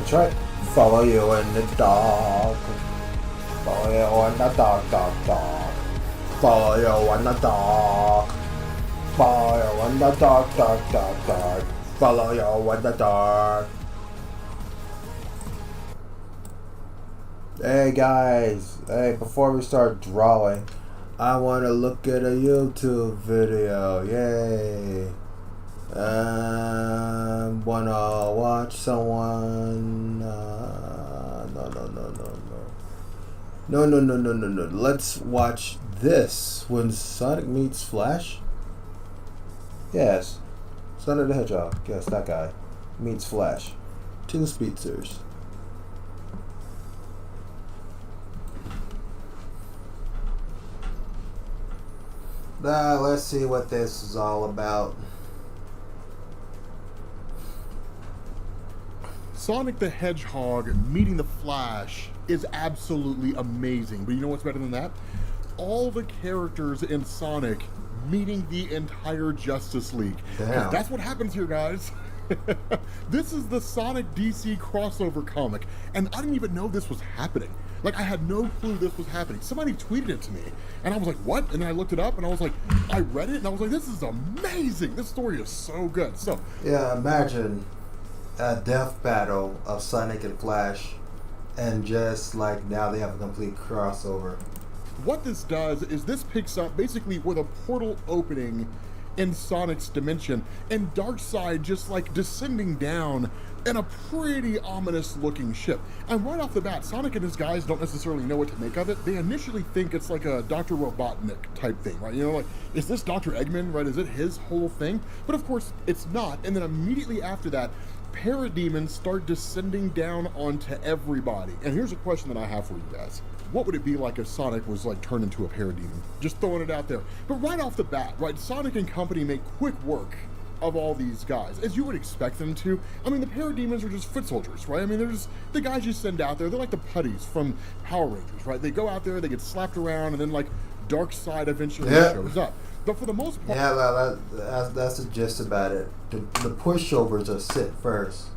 That's right. Follow you in the dark. Follow you in the dark, dark, dark. Follow you in the dark. Follow you in the dark, dark, dark, dark. Follow you in the dark. Hey guys, hey, before we start drawing, I want to look at a YouTube video. Yay. Wanna watch someone? No. Let's watch this. When Sonic meets Flash? Yes. Sonic the Hedgehog. Yes, that guy. Meets Flash. Two speedsters. Let's see what this is all about. Sonic the Hedgehog meeting the Flash is absolutely amazing. But you know what's better than that? All the characters in Sonic meeting the entire Justice League. Damn. That's what happens here, guys. This is the Sonic DC crossover comic, and I didn't even know this was happening. Like, I had no clue this was happening. Somebody tweeted it to me, and I was like, what? And then I looked it up, and I was like, I read it, and I was like, this is amazing. This story is so good. So, yeah, imagine a death battle of Sonic and Flash, and just like now they have a complete crossover. What this does is this picks up basically with a portal opening in Sonic's dimension, and Darkseid just like descending down in a pretty ominous looking ship. And right off the bat, Sonic and his guys don't necessarily know what to make of it. They initially think it's like a Dr. Robotnik type thing, right? You know, like, is this Dr. Eggman, right? Is it his whole thing? But of course, it's not. And then immediately after that, parademons start descending down onto everybody. And here's a question that I have for you guys. What would it be like if Sonic was like turned into a parademon? Just throwing it out there. But right off the bat, right, Sonic and company make quick work of all these guys, as you would expect them to. I mean, the parademons are just foot soldiers, right? I mean, they're just the guys you send out there. They're like the putties from Power Rangers, right? They go out there, they get slapped around, and then like Darkseid eventually shows up. But for the most part, yeah, well, that's the gist about it. The pushovers are sent first,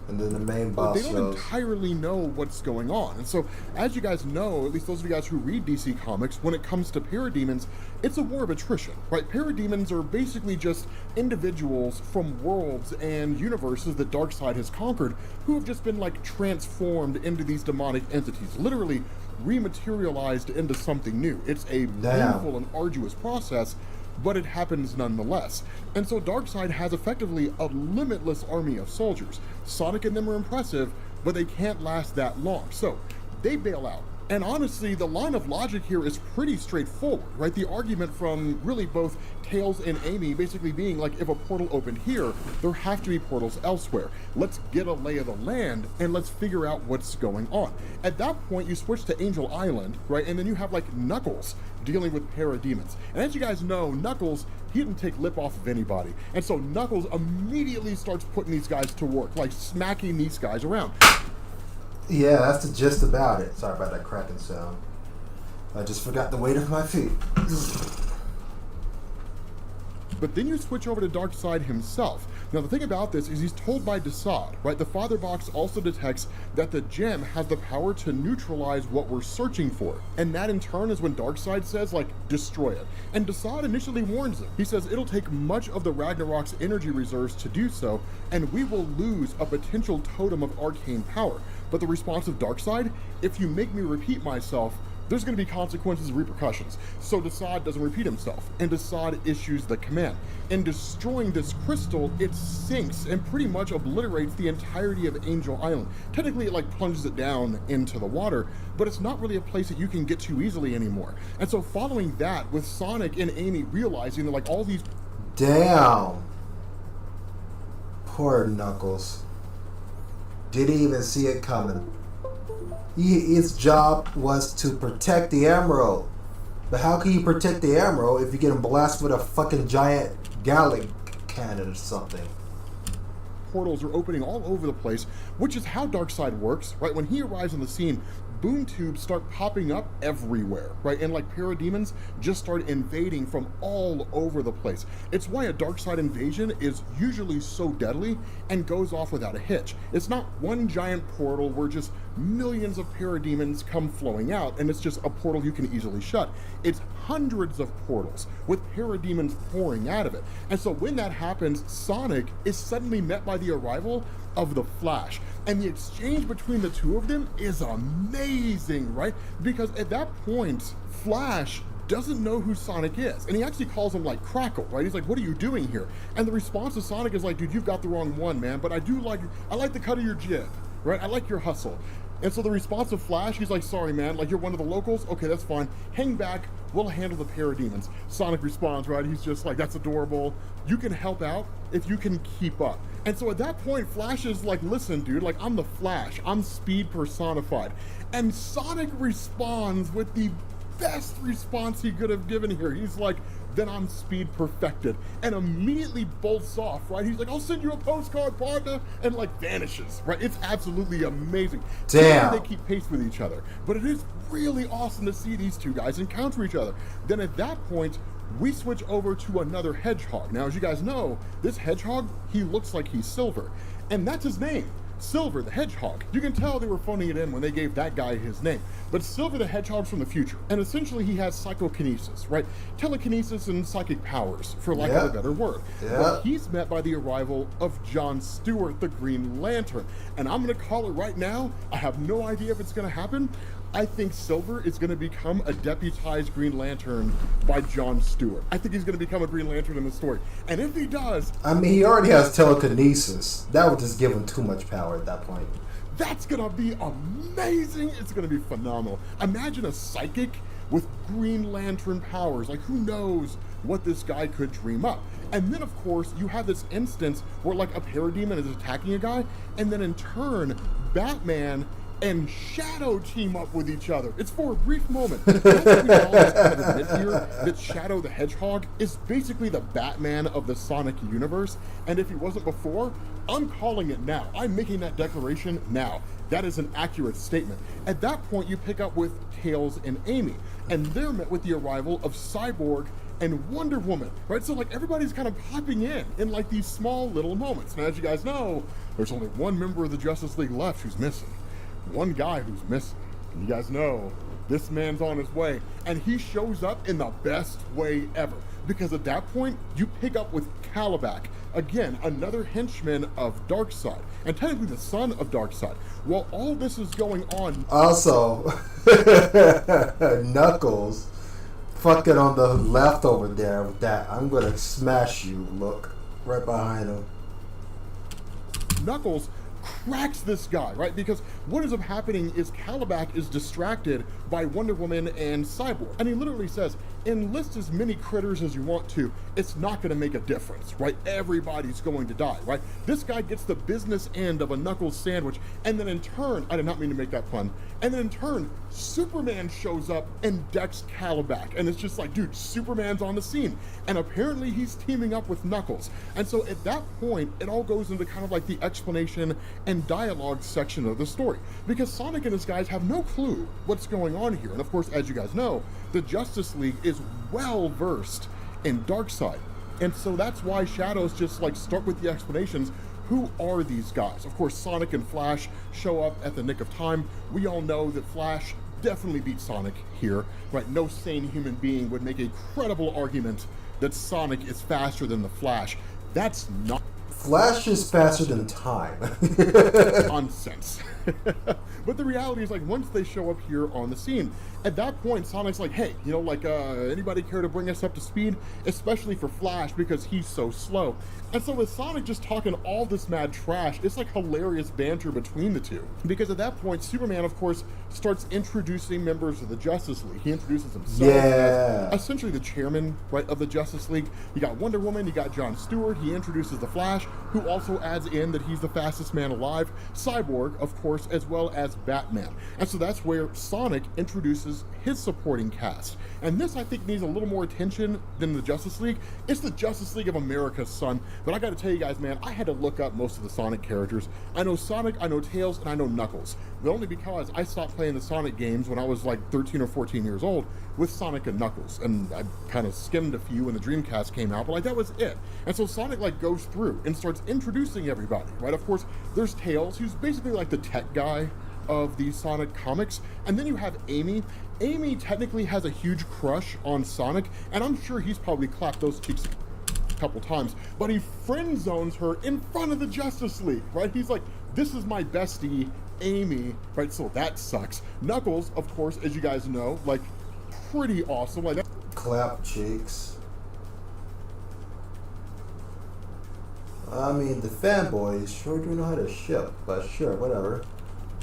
and then the main boss they don't entirely know what's going on. And so, as you guys know, at least those of you guys who read DC Comics, when it comes to parademons, it's a war of attrition, right? Parademons are basically just individuals from worlds and universes that Darkseid has conquered who have just been like transformed into these demonic entities, literally rematerialized into something new. It's a painful and arduous process, but it happens nonetheless. And so Darkseid has effectively a limitless army of soldiers. Sonic and them are impressive, but they can't last that long. So they bail out. And honestly, the line of logic here is pretty straightforward, right? The argument from really both Tails and Amy basically being like, if a portal opened here, there have to be portals elsewhere. Let's get a lay of the land and let's figure out what's going on. At that point, you switch to Angel Island, right? And then you have like Knuckles dealing with parademons. And as you guys know, Knuckles, he didn't take lip off of anybody. And so Knuckles immediately starts putting these guys to work, like smacking these guys around. Yeah, that's the gist about it. Sorry about that cracking sound. I just forgot the weight of my feet. But then you switch over to Darkseid himself. Now the thing about this is he's told by Desaad, right? The Father Box also detects that the gem has the power to neutralize what we're searching for. And that in turn is when Darkseid says, like, destroy it. And Desaad initially warns him. He says it'll take much of the Ragnarok's energy reserves to do so, and we will lose a potential totem of arcane power. But the response of Darkseid, if you make me repeat myself, there's going to be consequences and repercussions. So Desaad doesn't repeat himself, and Desaad issues the command. In destroying this crystal, it sinks and pretty much obliterates the entirety of Angel Island. Technically, it like plunges it down into the water, but it's not really a place that you can get to easily anymore. And so following that, with Sonic and Amy realizing that like all these... Damn. Poor Knuckles. Didn't even see it coming. His job was to protect the Emerald. But how can you protect the Emerald if you get blasted with a fucking giant Gallic cannon or something? Portals are opening all over the place, which is how Darkseid works, right? When he arrives on the scene, boom tubes start popping up everywhere, right? And like parademons just start invading from all over the place. It's why a dark side invasion is usually so deadly and goes off without a hitch. It's not one giant portal where just millions of parademons come flowing out and it's just a portal you can easily shut. It's hundreds of portals with parademons pouring out of it. And so when that happens, Sonic is suddenly met by the arrival of the Flash. And the exchange between the two of them is amazing, right? Because at that point, Flash doesn't know who Sonic is. And he actually calls him like Crackle, right? He's like, what are you doing here? And the response to Sonic is like, dude, you've got the wrong one, man. But I like the cut of your jib, right? I like your hustle. And so the response of Flash, he's like, sorry, man, like you're one of the locals? Okay, that's fine. Hang back, we'll handle the parademons. Sonic responds, right? He's just like, that's adorable. You can help out if you can keep up. And so at that point, Flash is like, listen, dude, like I'm the Flash. I'm speed personified. And Sonic responds with the best response he could have given here. He's like, then I'm speed perfected, and immediately bolts off, right? He's like, I'll send you a postcard, partner, and like vanishes, right? It's absolutely amazing. Damn. They keep pace with each other, but it is really awesome to see these two guys encounter each other. Then at that point, we switch over to another hedgehog. Now, as you guys know, this hedgehog, he looks like he's Silver, and that's his name. Silver the Hedgehog. You can tell they were phoning it in when they gave that guy his name. But Silver the Hedgehog's from the future, and essentially he has psychokinesis, right? Telekinesis and psychic powers, for lack of a better word. But he's met by the arrival of John Stewart, the Green Lantern. And I'm gonna call it right now, I have no idea if it's gonna happen. I think Silver is going to become a deputized Green Lantern by John Stewart. I think he's going to become a Green Lantern in the story. And if he does... I mean, he already has telekinesis. That would just give him too much power at that point. That's going to be amazing. It's going to be phenomenal. Imagine a psychic with Green Lantern powers. Like, who knows what this guy could dream up? And then, of course, you have this instance where, like, a parademon is attacking a guy, and then in turn, Batman and Shadow team up with each other. It's for a brief moment. I think we all just kind of admit here that Shadow the Hedgehog is basically the Batman of the Sonic universe, and if he wasn't before, I'm calling it now. I'm making that declaration now. That is an accurate statement. At that point, you pick up with Tails and Amy, and they're met with the arrival of Cyborg and Wonder Woman, right? So like everybody's kind of popping in like these small little moments. Now, as you guys know, there's only one member of the Justice League left who's missing. One guy who's missing. And you guys know this man's on his way, and he shows up in the best way ever, because at that point you pick up with Calabac, again another henchman of Darkseid, and technically the son of Darkseid. While all this is going on, also Knuckles fucking on the left over there with that I'm gonna smash you look right behind him. Knuckles cracks this guy, right? Because what ends up happening is Calabac is distracted by Wonder Woman and Cyborg. And he literally says, enlist as many critters as you want to, it's not going to make a difference, right? Everybody's going to die, right? This guy gets the business end of a Knuckles sandwich, and then in turn, I did not mean to make that pun, and then in turn, Superman shows up and decks Calabac, and it's just like, dude, Superman's on the scene, and apparently he's teaming up with Knuckles. And so at that point, it all goes into kind of like the explanation and dialogue section of the story, because Sonic and his guys have no clue what's going on here. And of course, as you guys know, the Justice League is well versed in Darkseid, and so that's why Shadows just like start with the explanations. Who are these guys? Of course, Sonic and Flash show up at the nick of time. We all know that Flash definitely beats Sonic here, right? No sane human being would make a credible argument that Sonic is faster than the Flash. That's not... Flash is faster than time. Nonsense. But the reality is, like, once they show up here on the scene, at that point, Sonic's like, hey, you know, like, anybody care to bring us up to speed? Especially for Flash, because he's so slow. And so with Sonic just talking all this mad trash, it's like hilarious banter between the two. Because at that point, Superman, of course, starts introducing members of the Justice League. He introduces himself as essentially the chairman, right, of the Justice League. You got Wonder Woman, you got John Stewart, he introduces the Flash, who also adds in that he's the fastest man alive, Cyborg, of course, as well as Batman. And so that's where Sonic introduces his supporting cast. And this, I think, needs a little more attention than the Justice League. It's the Justice League of America's son, but I gotta tell you guys, man, I had to look up most of the Sonic characters. I know Sonic, I know Tails, and I know Knuckles, but only because I stopped playing the Sonic games when I was like 13 or 14 years old with Sonic and Knuckles, and I kind of skimmed a few when the Dreamcast came out, but like that was it. And so Sonic like goes through and starts introducing everybody, right? Of course, there's Tails, who's basically like the tech guy of the Sonic comics, and then you have Amy. Amy technically has a huge crush on Sonic, and I'm sure he's probably clapped those cheeks a couple times, but he friend zones her in front of the Justice League, right? He's like, this is my bestie, Amy, right? So that sucks. Knuckles, of course, as you guys know, like pretty awesome. Like that. Clap cheeks. I mean, the fanboys sure do know how to ship, but sure, whatever.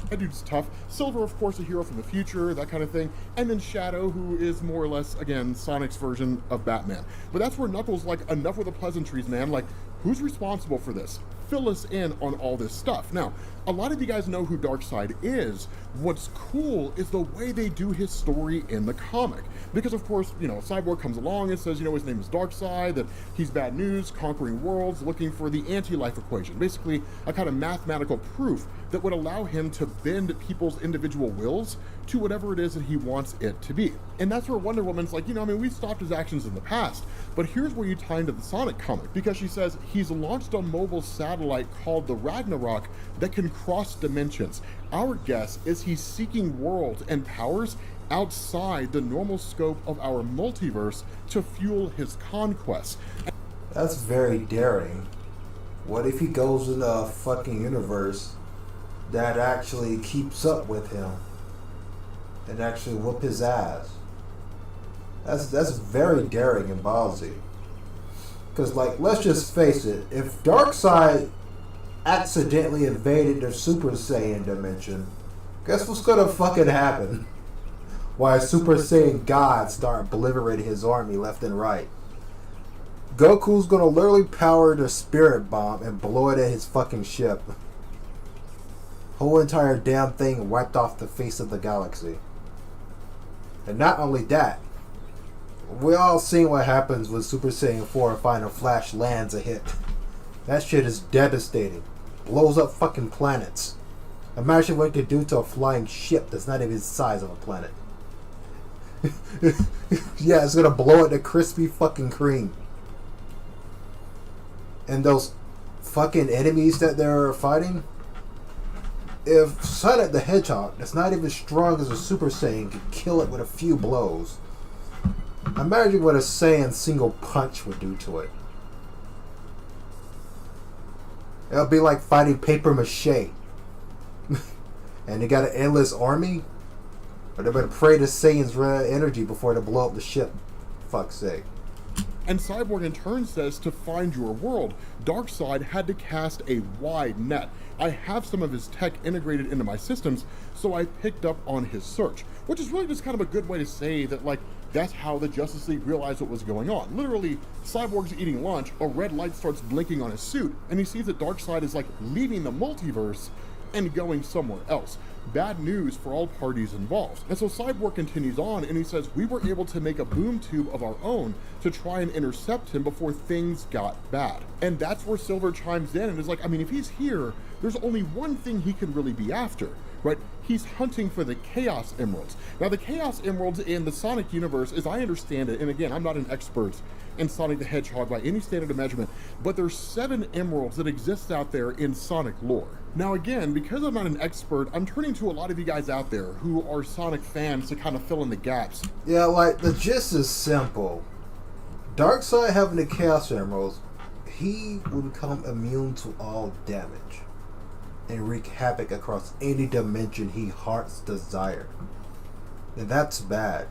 That dude's tough. Silver, of course, a hero from the future, that kind of thing. And then Shadow, who is more or less, again, Sonic's version of Batman. But that's where Knuckles, like, enough with the pleasantries, man. Like, who's responsible for this? Fill us in on all this stuff. Now, a lot of you guys know who Darkseid is. What's cool is the way they do his story in the comic. Because, of course, you know, Cyborg comes along and says, you know, his name is Darkseid, that he's bad news, conquering worlds, looking for the anti-life equation. Basically, a kind of mathematical proof that would allow him to bend people's individual wills to whatever it is that he wants it to be. And that's where Wonder Woman's like, you know, I mean, we've stopped his actions in the past, but here's where you tie into the Sonic comic, because she says he's launched a mobile satellite called the Ragnarok that can cross dimensions. Our guess is he's seeking worlds and powers outside the normal scope of our multiverse to fuel his conquests. That's very daring. What if he goes in a fucking universe that actually keeps up with him and actually whoop his ass? That's very daring and ballsy. Because, like, let's just face it, if Darkseid accidentally invaded the Super Saiyan dimension, guess what's gonna fucking happen? Why Super Saiyan gods start obliterating his army left and right. Goku's gonna literally power the Spirit Bomb and blow it at his fucking ship. Whole entire damn thing wiped off the face of the galaxy. And not only that, we all seen what happens when Super Saiyan 4 Final Flash lands a hit. That shit is devastating. Blows up fucking planets. Imagine what it could do to a flying ship that's not even the size of a planet. Yeah, it's gonna blow it to crispy fucking cream. And those fucking enemies that they're fighting, if Sonic the Hedgehog, that's not even strong as a Super Saiyan, could kill it with a few blows, imagine what a Saiyan single punch would do to it. It'll be like fighting paper mache. And they got an endless army? Or they better pray to Saiyan's energy before they blow up the ship. Fuck's sake. And Cyborg in turn says to find your world, Darkseid had to cast a wide net. I have some of his tech integrated into my systems, so I picked up on his search. Which is really just kind of a good way to say that, like, that's how the Justice League realized what was going on. Literally, Cyborg's eating lunch, a red light starts blinking on his suit, and he sees that Darkseid is, like, leaving the multiverse and going somewhere else. Bad news for all parties involved. And so Cyborg continues on and he says, we were able to make a boom tube of our own to try and intercept him before things got bad. And that's where Silver chimes in and is like, I mean, if he's here, there's only one thing he can really be after, right? He's hunting for the Chaos Emeralds. Now, the Chaos Emeralds in the Sonic universe, as I understand it, and again, I'm not an expert in Sonic the Hedgehog by any standard of measurement, but there's 7 emeralds that exist out there in Sonic lore. Now again, because I'm not an expert, I'm turning to a lot of you guys out there who are Sonic fans to kind of fill in the gaps. Yeah, like, the gist is simple. Darkseid having the Chaos Emeralds, he will become immune to all damage and wreak havoc across any dimension he heart's desire. And that's bad.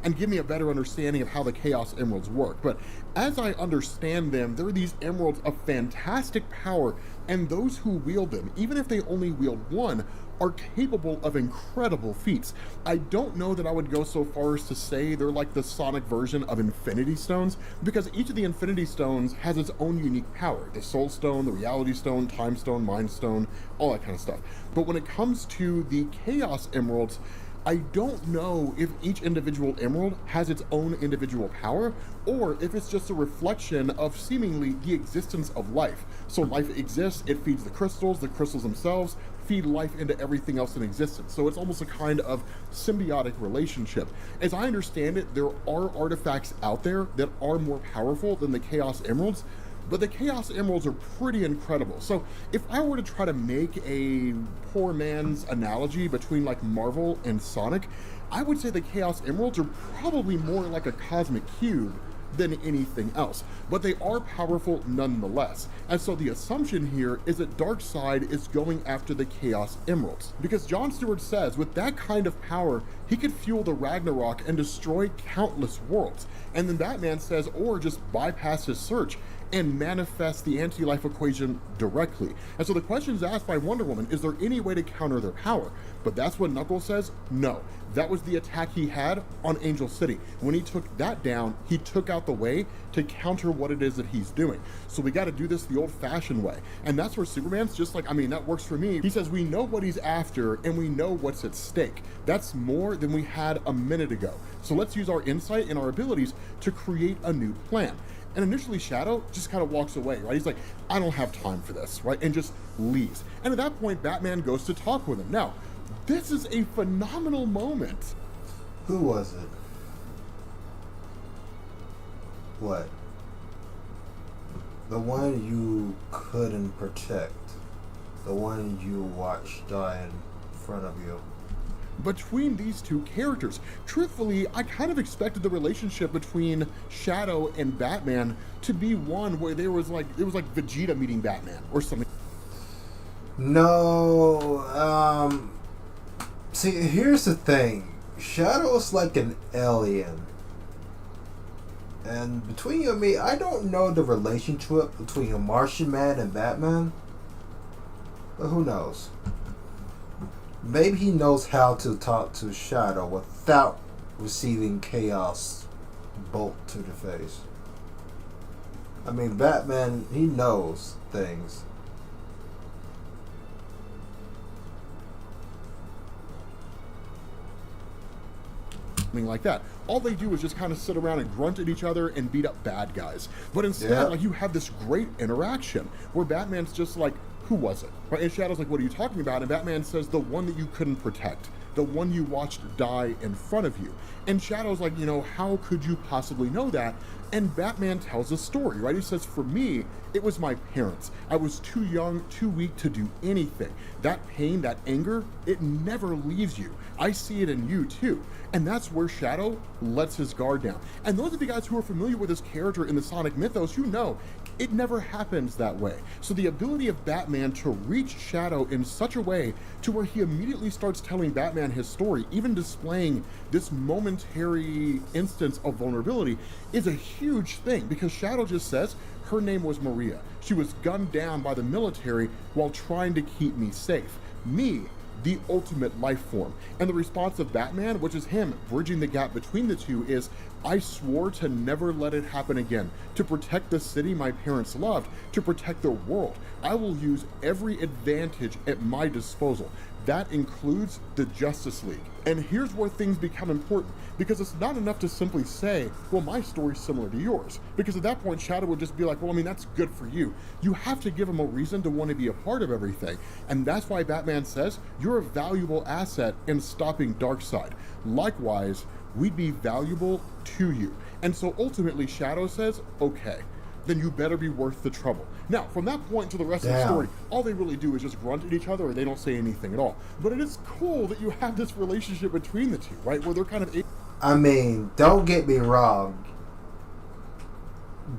And give me a better understanding of how the Chaos Emeralds work. But as I understand them, they're these emeralds of fantastic power, and those who wield them, even if they only wield one, are capable of incredible feats. I don't know that I would go so far as to say they're like the Sonic version of Infinity Stones, because each of the Infinity Stones has its own unique power. The Soul Stone, the Reality Stone, Time Stone, Mind Stone, all that kind of stuff. But when it comes to the Chaos Emeralds, I don't know if each individual emerald has its own individual power, or if it's just a reflection of seemingly the existence of life. So life exists, it feeds the crystals themselves feed life into everything else in existence. So it's almost a kind of symbiotic relationship. As I understand it, there are artifacts out there that are more powerful than the Chaos Emeralds, but the Chaos Emeralds are pretty incredible. So if I were to try to make a poor man's analogy between like Marvel and Sonic, I would say the Chaos Emeralds are probably more like a cosmic cube than anything else, but they are powerful nonetheless. And so the assumption here is that Darkseid is going after the Chaos Emeralds, because Jon Stewart says with that kind of power, he could fuel the Ragnarok and destroy countless worlds. And then Batman says, or just bypass his search and manifest the anti-life equation directly. And so the question is asked by Wonder Woman, is there any way to counter their power? But that's what Knuckles says, no. That was the attack he had on Angel City. When he took that down, he took out the way to counter what it is that he's doing. So we gotta do this the old-fashioned way. And that's where Superman's just like, I mean, that works for me. He says we know what he's after and we know what's at stake. That's more than we had a minute ago. So let's use our insight and our abilities to create a new plan. And initially Shadow just kind of walks away, right? He's like, I don't have time for this, right? And just leaves. And at that point, Batman goes to talk with him. Now, this is a phenomenal moment. Who was it? What? The one you couldn't protect. The one you watched die in front of you. Between these two characters, truthfully, I kind of expected the relationship between Shadow and Batman to be one where it was like Vegeta meeting Batman or something. No, see, here's the thing. Shadow's like an alien. And between you and me, I don't know the relationship between a Martian Man and Batman. But who knows? Maybe he knows how to talk to Shadow without receiving Chaos bolt to the face. I mean, Batman, he knows things. Something like that. All they do is just kind of sit around and grunt at each other and beat up bad guys. But instead, like, you have this great interaction where Batman's just like, who was it? Right? And Shadow's like, what are you talking about? And Batman says, the one that you couldn't protect. The one you watched die in front of you. And Shadow's like, you know, how could you possibly know that? And Batman tells a story, right? He says, for me, it was my parents. I was too young, too weak to do anything. That pain, that anger, it never leaves you. I see it in you too. And that's where Shadow lets his guard down. And those of you guys who are familiar with this character in the Sonic mythos, you know, it never happens that way. So the ability of Batman to reach Shadow in such a way to where he immediately starts telling Batman his story, even displaying this momentary instance of vulnerability, is a huge thing, because Shadow just says her name was Maria. She was gunned down by the military while trying to keep me safe. Me, the ultimate life form. And the response of Batman, which is him bridging the gap between the two, is, I swore to never let it happen again, to protect the city my parents loved, to protect the world. I will use every advantage at my disposal. That includes the Justice League. And here's where things become important, because it's not enough to simply say, well, my story's similar to yours. Because at that point, Shadow would just be like, well, I mean, that's good for you. You have to give him a reason to want to be a part of everything. And that's why Batman says, you're a valuable asset in stopping Darkseid. Likewise, we'd be valuable to you. And so ultimately, Shadow says, okay, then you better be worth the trouble. Now, from that point to the rest of the story, all they really do is just grunt at each other, or they don't say anything at all. But it is cool that you have this relationship between the two, right? Where they're kind of... I mean, don't get me wrong.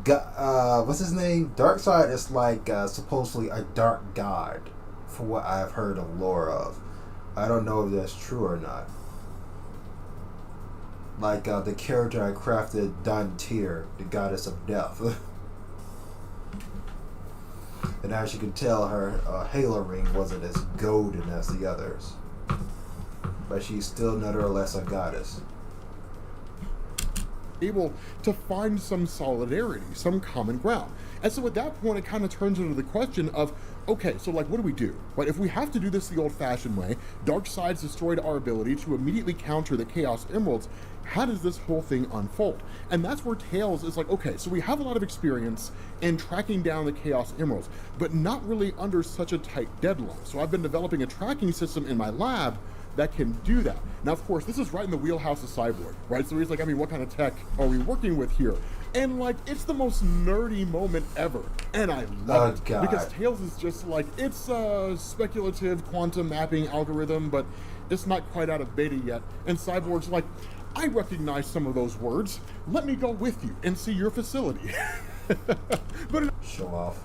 What's his name? Darkseid is like supposedly a dark god, for what I've heard of lore of. I don't know if that's true or not. Like the character I crafted, Dantir, the goddess of death. And And as you can tell, her Halo ring wasn't as golden as the others. But she's still nevertheless a goddess. Able to find some solidarity, some common ground. And so at that point, it kind of turns into the question of, okay, so like, what do we do? Right? If we have to do this the old-fashioned way, Darkseid's destroyed our ability to immediately counter the Chaos Emeralds. How does this whole thing unfold? And that's where Tails is like, okay, so we have a lot of experience in tracking down the Chaos Emeralds, but not really under such a tight deadline. So I've been developing a tracking system in my lab that can do that. Now, of course, this is right in the wheelhouse of Cyborg, right? So he's like, I mean, what kind of tech are we working with here? And like, it's the most nerdy moment ever. And I love it. God. Because Tails is just like, it's a speculative quantum mapping algorithm, but it's not quite out of beta yet. And Cyborg's like, I recognize some of those words. Let me go with you and see your facility. But show off.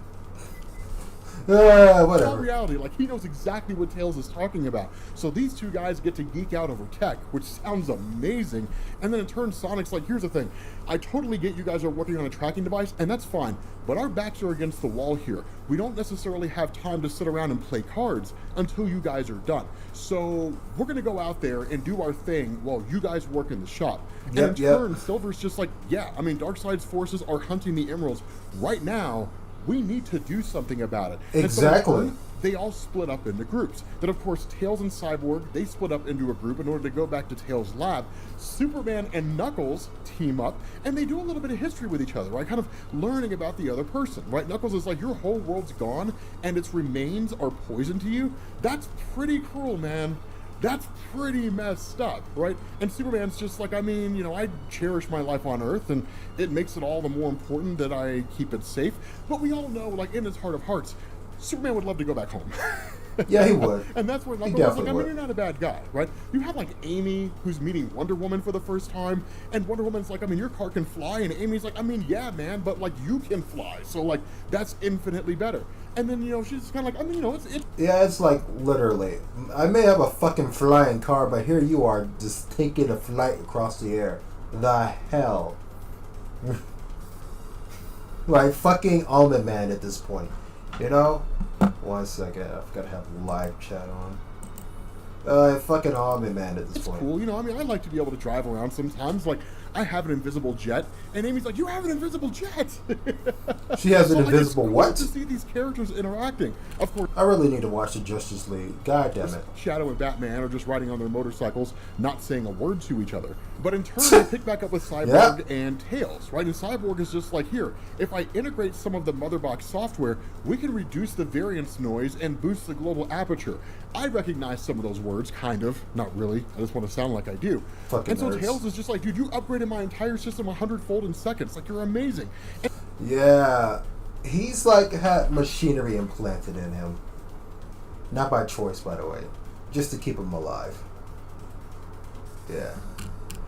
Whatever. In all reality, like, he knows exactly what Tails is talking about. So these two guys get to geek out over tech, which sounds amazing. And then in turn, Sonic's like, here's the thing. I totally get you guys are working on a tracking device, and that's fine. But our backs are against the wall here. We don't necessarily have time to sit around and play cards until you guys are done. So we're going to go out there and do our thing while you guys work in the shop. And in turn, Silver's just like, yeah, I mean, Darkseid's forces are hunting the emeralds right now. We need to do something about it. Exactly. And so they all split up into groups. Then, of course, Tails and Cyborg, they split up into a group in order to go back to Tails' lab. Superman and Knuckles team up, and they do a little bit of history with each other, right? Kind of learning about the other person, right? Knuckles is like, your whole world's gone, and its remains are poison to you? That's pretty cruel, man. That's pretty messed up, right? And Superman's just like, I mean, you know, I cherish my life on Earth, and it makes it all the more important that I keep it safe. But we all know, like, in his heart of hearts, Superman would love to go back home. Yeah, he would. And that's where Knuckles was like, I mean, you're not a bad guy, right? You have, like, Amy, who's meeting Wonder Woman for the first time, and Wonder Woman's like, I mean, your car can fly, and Amy's like, I mean, yeah, man, but, like, you can fly, so, like, that's infinitely better. And then, you know, she's kind of like, I mean, you know, it's... Yeah, it's like, literally, I may have a fucking flying car, but here you are, just taking a flight across the air. The hell? Like, fucking Almond Man at this point. You know? 1 second, I've got to have live chat on. Fucking Almond Man at this point. It's cool, you know, I mean, I like to be able to drive around sometimes, like, I have an invisible jet, and Amy's like, you have an invisible jet! She has an like, invisible what? It's cool to see these characters interacting. Of course, I really need to watch the Justice League. God damn it. Shadow and Batman are just riding on their motorcycles, not saying a word to each other. But in turn, they pick back up with Cyborg and Tails, right? And Cyborg is just like, here, if I integrate some of the Motherbox software, we can reduce the variance noise and boost the global aperture. I recognize some of those words, kind of. Not really. I just want to sound like I do. Fucking and so nerds. Tails is just like, dude, you upgraded my entire system 100-fold in seconds. Like, you're amazing. And yeah. He's like had machinery implanted in him. Not by choice, by the way. Just to keep him alive. Yeah.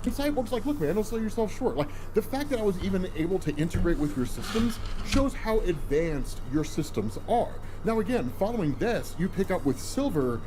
And Cyborg's like, look, man, don't sell yourself short. Like, the fact that I was even able to integrate with your systems shows how advanced your systems are. Now, again, following this, you pick up with Silver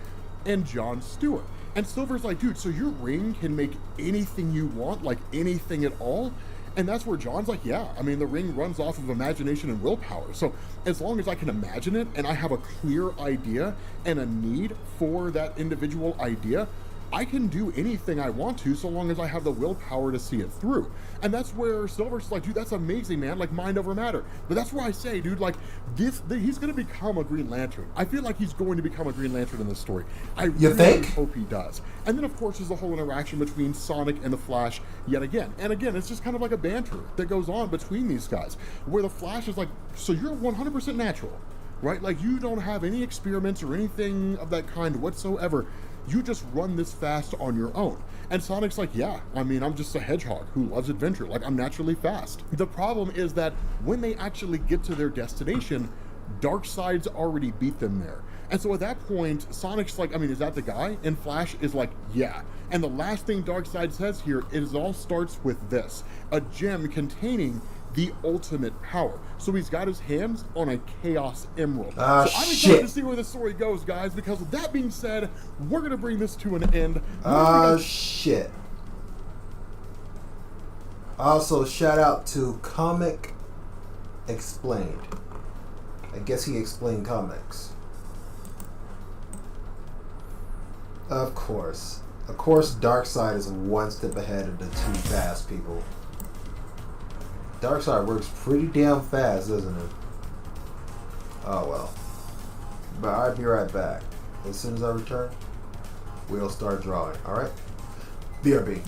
and John Stewart. And Silver's like, dude, so your ring can make anything you want, like anything at all? And that's where John's like, yeah, I mean, the ring runs off of imagination and willpower. So as long as I can imagine it and I have a clear idea and a need for that individual idea, I can do anything I want to so long as I have the willpower to see it through. And that's where Silver's like, dude, that's amazing, man, like mind over matter. But that's where I say, dude, like, he's going to become a Green Lantern. I feel like he's going to become a Green Lantern in this story. I really hope he does. And then, of course, there's the whole interaction between Sonic and the Flash yet again. And again, it's just kind of like a banter that goes on between these guys, where the Flash is like, so you're 100% natural, right? Like, you don't have any experiments or anything of that kind whatsoever. You just run this fast on your own. And Sonic's like, yeah, I mean, I'm just a hedgehog who loves adventure. Like, I'm naturally fast. The problem is that when they actually get to their destination, Darkseid's already beat them there. And so at that point, Sonic's like, I mean, is that the guy? And Flash is like, yeah. And the last thing Darkseid says here is it all starts with this, a gem containing the ultimate power. So he's got his hands on a Chaos Emerald. So I'm excited to see where this story goes, guys, because with that being said, we're going to bring this to an end. Shit. Also, shout out to Comic Explained. I guess he explained comics. Of course. Of course, Darkseid is one step ahead of the two fast people. Darkseid works pretty damn fast, doesn't it? Oh well. But I'll be right back. As soon as I return, we'll start drawing. Alright? BRB.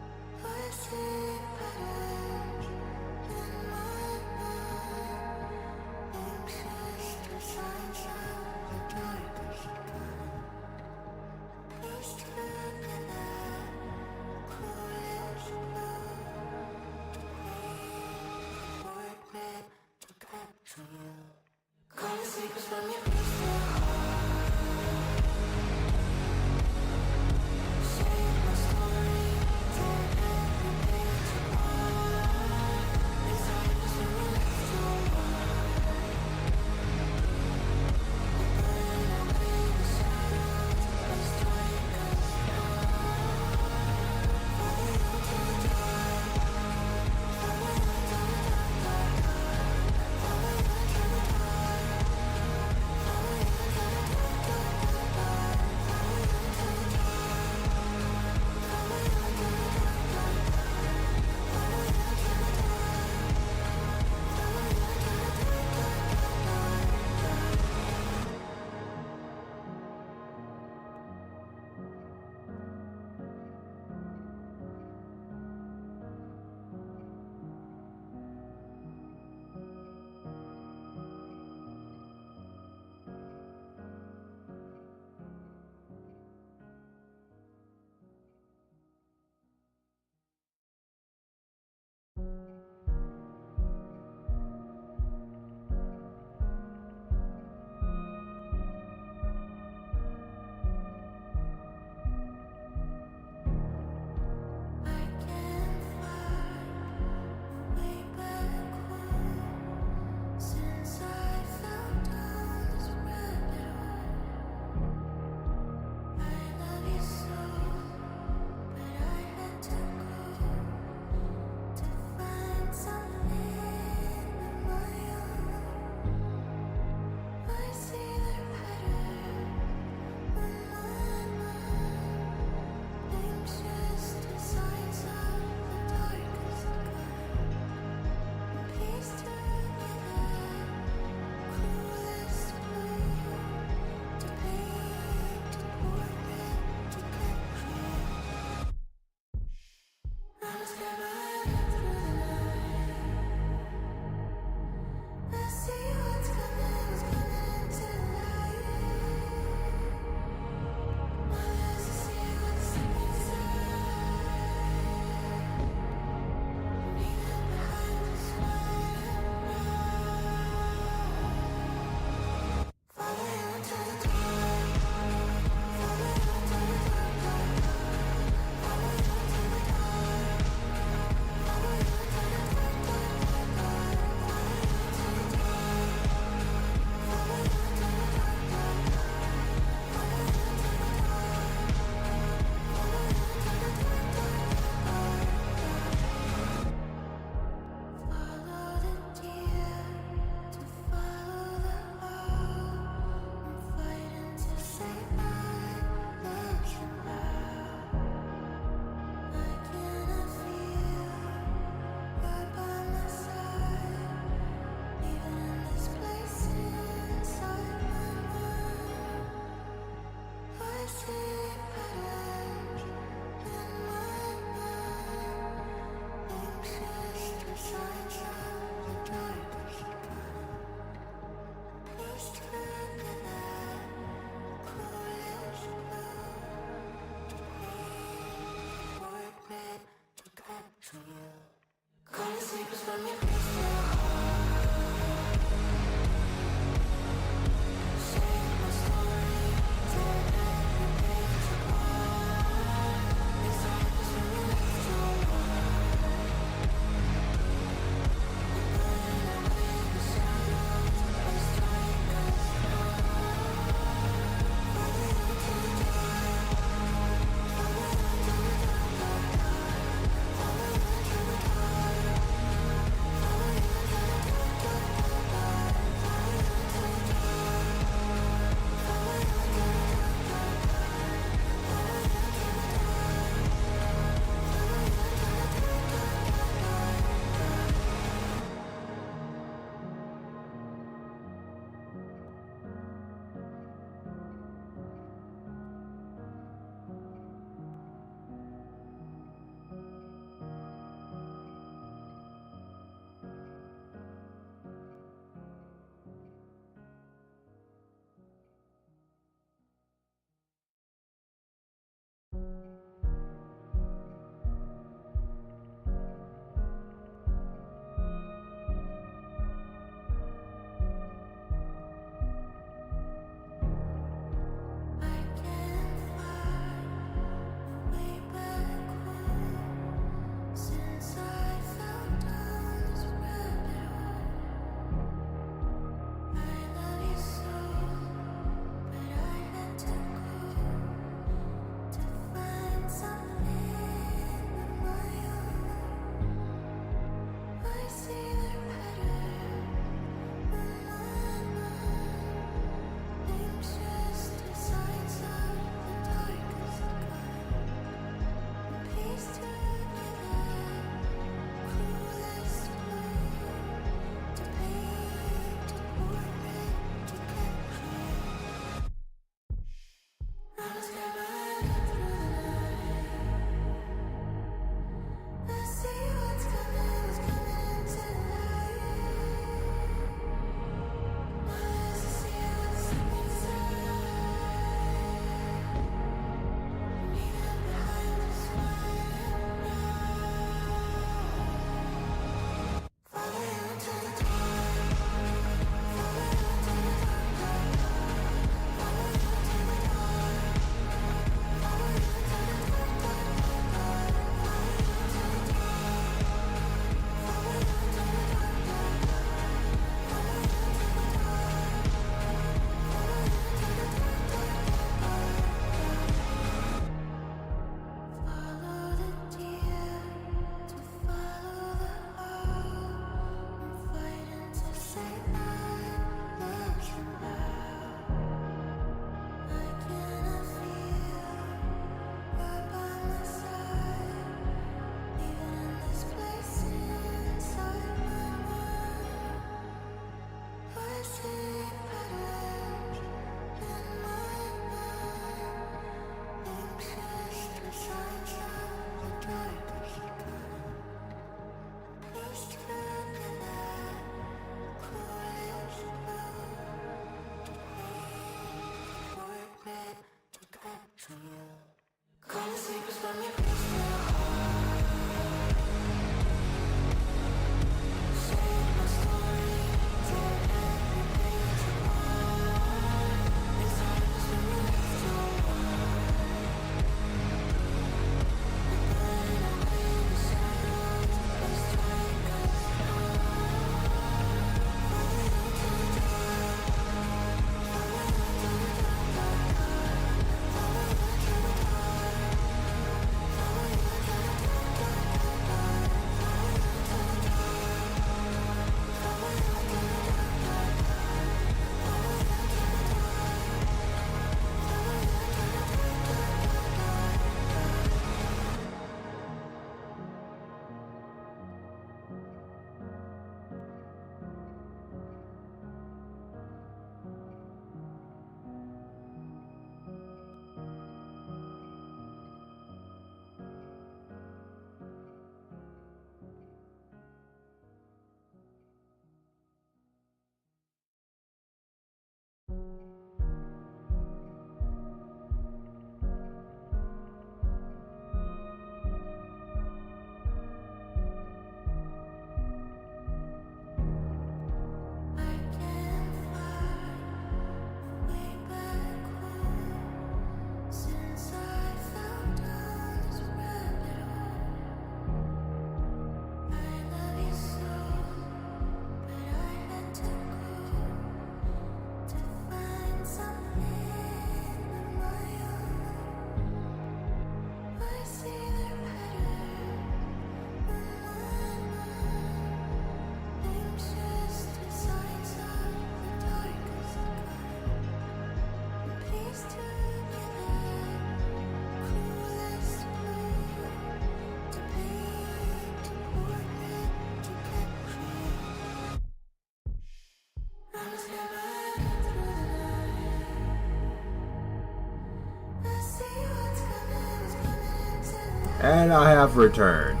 And I have returned.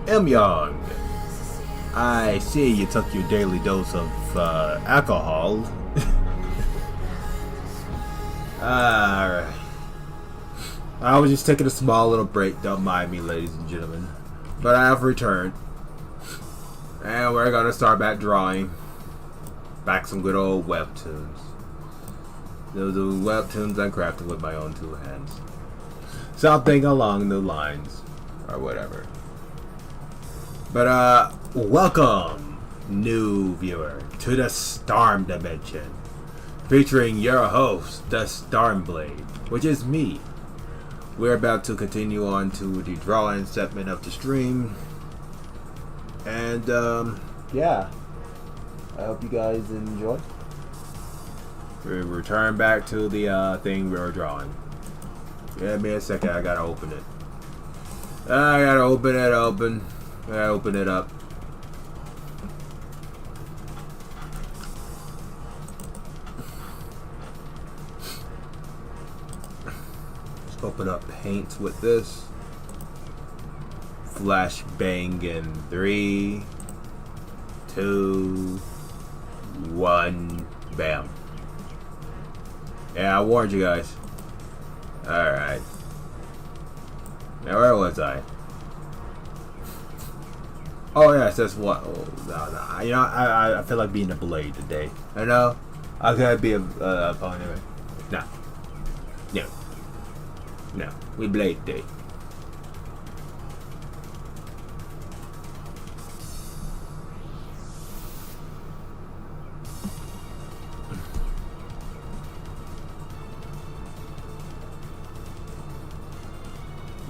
M. Young. I see you took your daily dose of alcohol. Alright. I was just taking a small little break, don't mind me, ladies and gentlemen. But I have returned. And we're gonna start back drawing. Back some good old webtoons. Those are webtoons I crafted with my own two hands. Something along the lines. Or whatever. But welcome, new viewer, to the Storm Dimension. Featuring your host, the Stormblade, which is me. We're about to continue on to the drawing segment of the stream. And, yeah. I hope you guys enjoy. We return back to the thing we were drawing. Give me a second, I gotta open it. I gotta open it open. I gotta open it up. Let's open up paint with this. Flashbang in 3, 2, 1, bam. Yeah, I warned you guys. Alright. Now where was I? Oh yes, that's what. Oh, no. You know, I feel like being a blade today. I know. I gotta be a anyway. No. No. No. We blade day.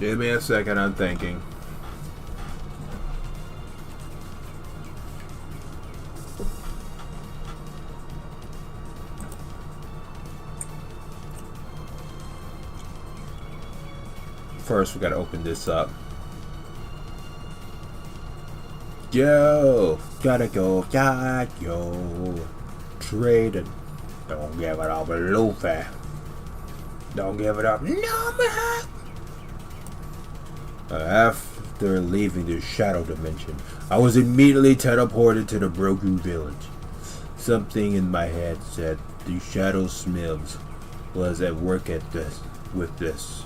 Give me a second, I'm thinking. First, we gotta open this up. Yo, gotta go, trading. Don't give it up, Luffy. Don't give it up, no man. After leaving the Shadow Dimension, I was immediately teleported to the Broken Village. Something in my head said the Shadow Smiths was at work with this.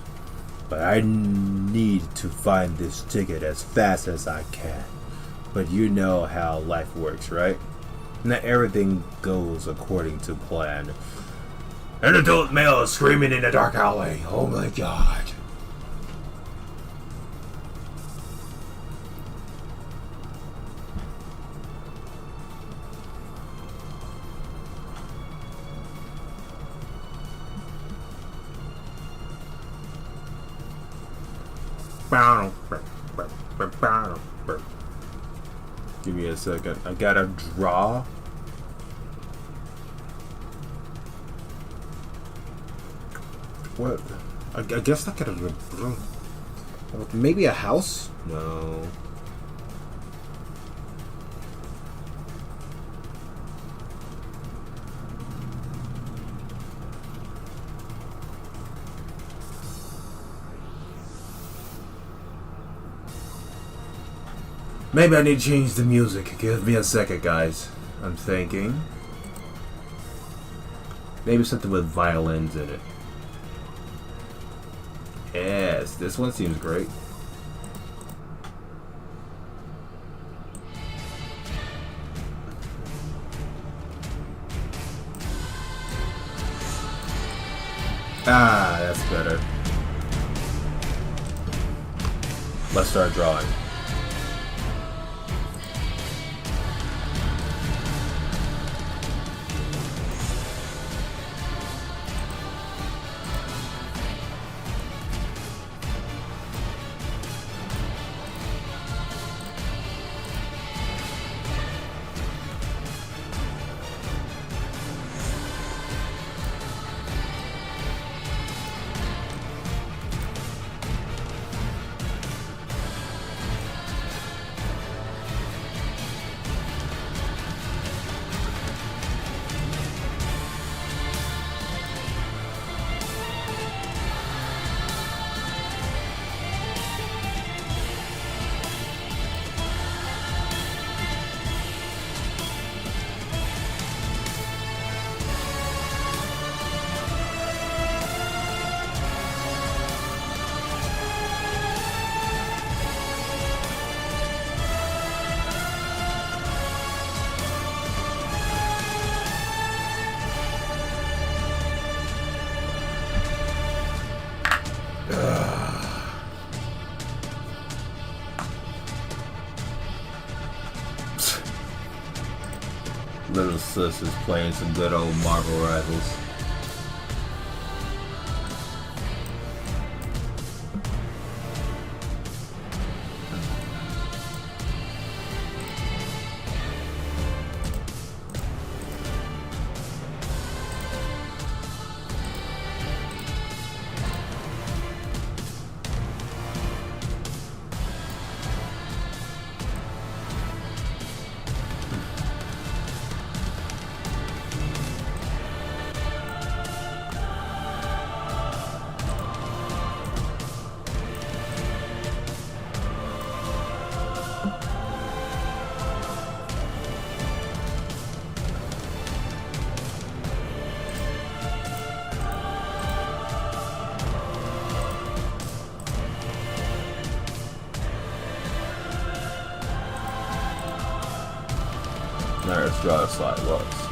But I need to find this ticket as fast as I can. But you know how life works, right? Not everything goes according to plan. An adult male is screaming in a dark alley. Oh my god. Give me a second. I gotta draw. What? I guess that could have been. Maybe a house? No. Maybe I need to change the music. Give me a second, guys. I'm thinking. Maybe something with violins in it. Yes, this one seems great. Ah, that's better. Let's start drawing. Little sis is playing some good old Marvel Rivals. There's the other side was.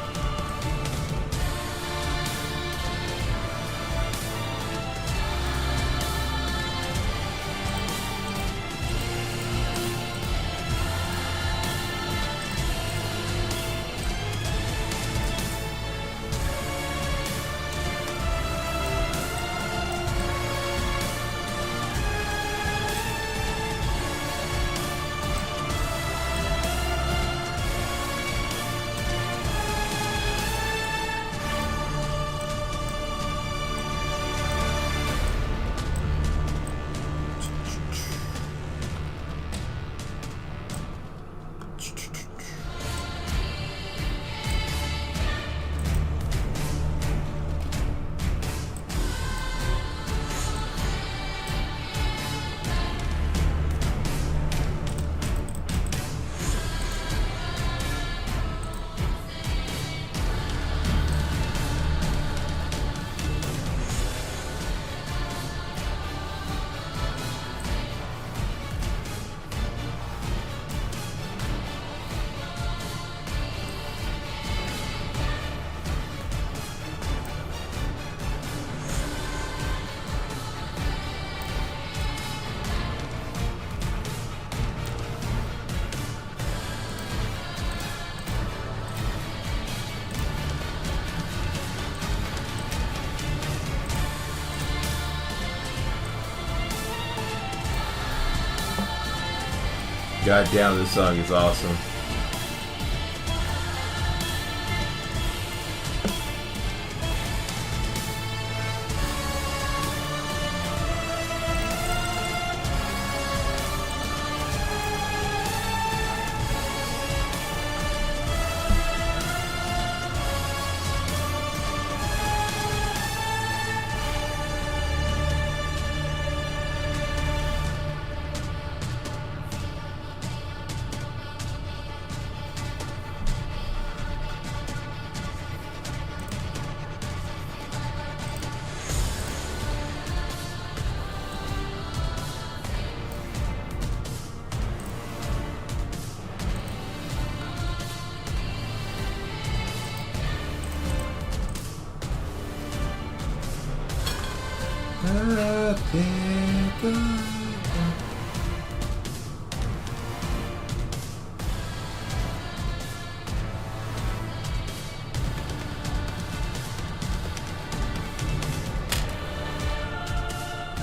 God damn, this song is awesome.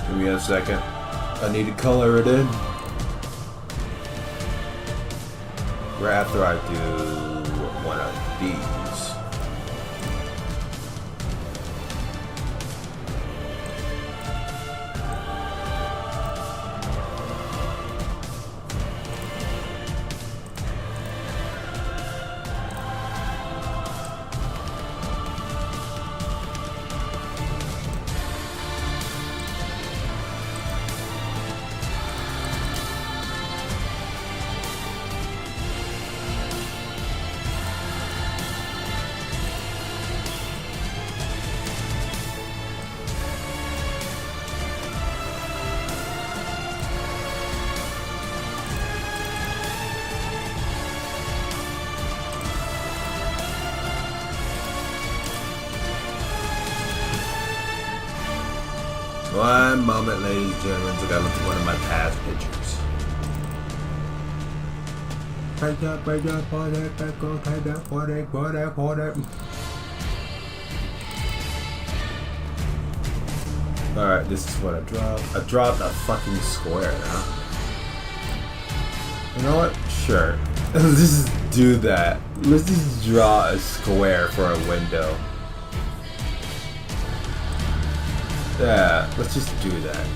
Give me a second. I need to color it in. Right after I do one of these. One moment, ladies and gentlemen, I gotta look at one of my past pictures. Alright, this is what I dropped. I dropped a fucking square now. You know what? Sure. Let's just do that. Let's just draw a square for a window. Yeah, let's just do that.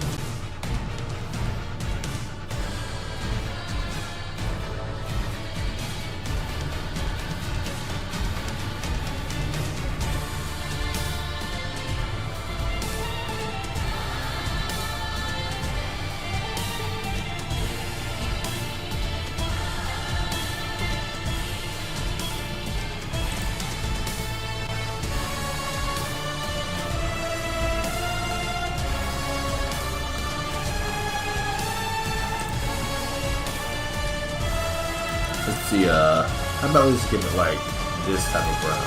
Let's see, how about we just give it like this type of brown?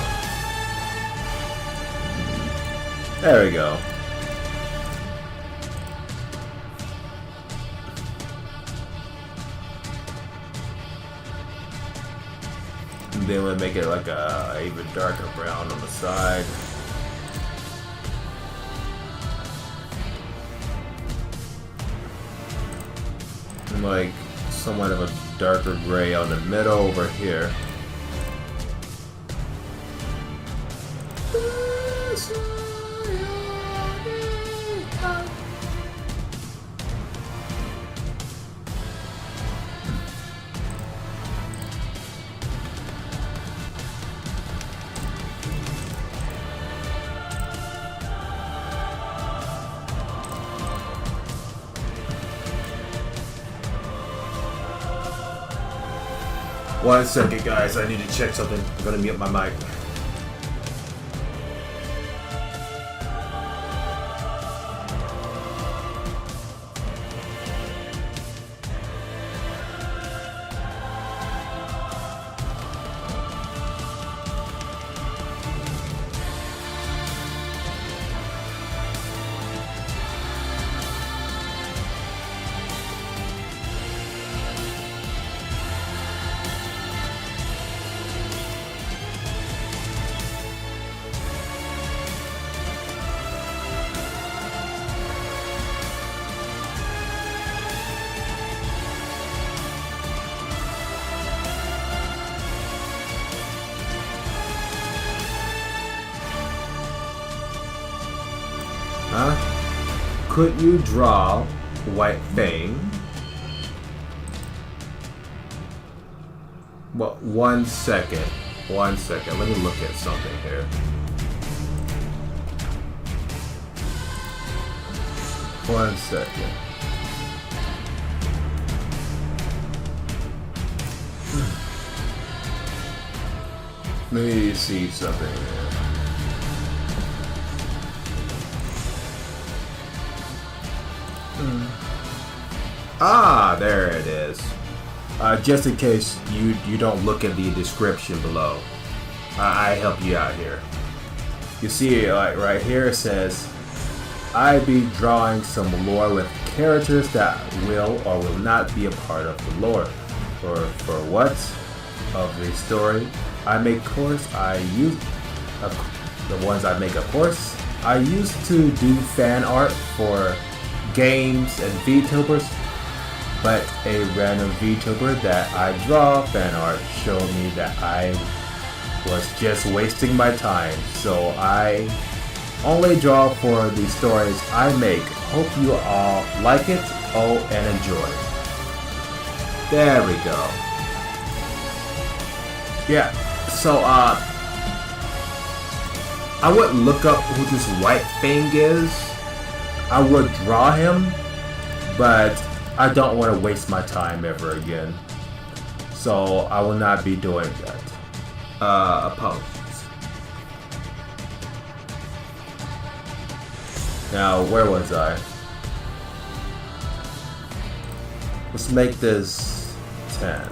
There we go. And then we'll make it like a even darker brown on the side. And like somewhat of a darker gray on the middle over here. One second, guys. I need to check something. I'm gonna mute my mic. Huh? Could you draw White Fang? Well, 1 second. 1 second. Let me look at something here. One second. Let me see something here. Ah, there it is. Just in case you don't look at the description below, I help you out here. You see, like right here it says, I be drawing some lore with characters that will or will not be a part of the lore. For what of the story I make course, I use the ones I make, of course. I used to do fan art for games and Vtubers, but a random Vtuber that I draw fan art showed me that I was just wasting my time, so I only draw for the stories I make. Hope you all like it, and enjoy. There we go. Yeah, so I would look up who this White Fang is. I would draw him, but I don't want to waste my time ever again. So I will not be doing that. Apologies. Now, where was I? Let's make this 10.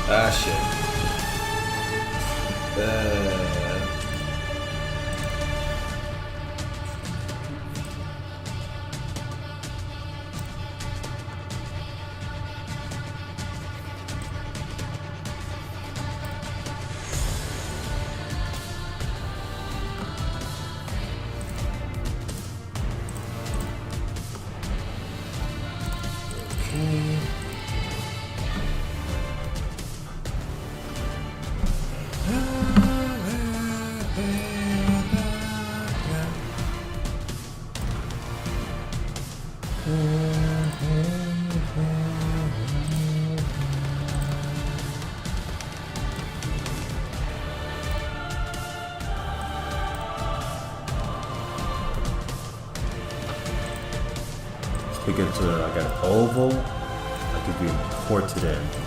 Ah, shit. Pick it to like an oval, like if you port it in.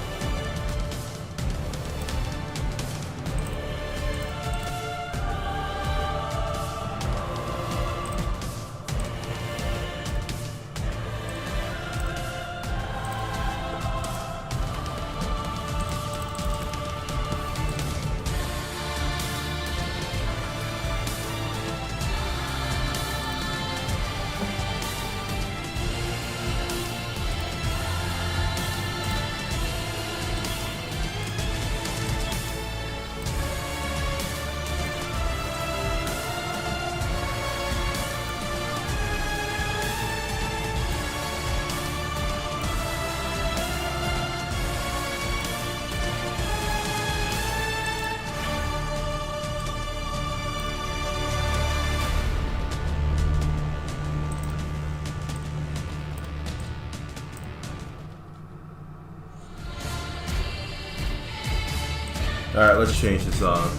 Alright, let's change the song.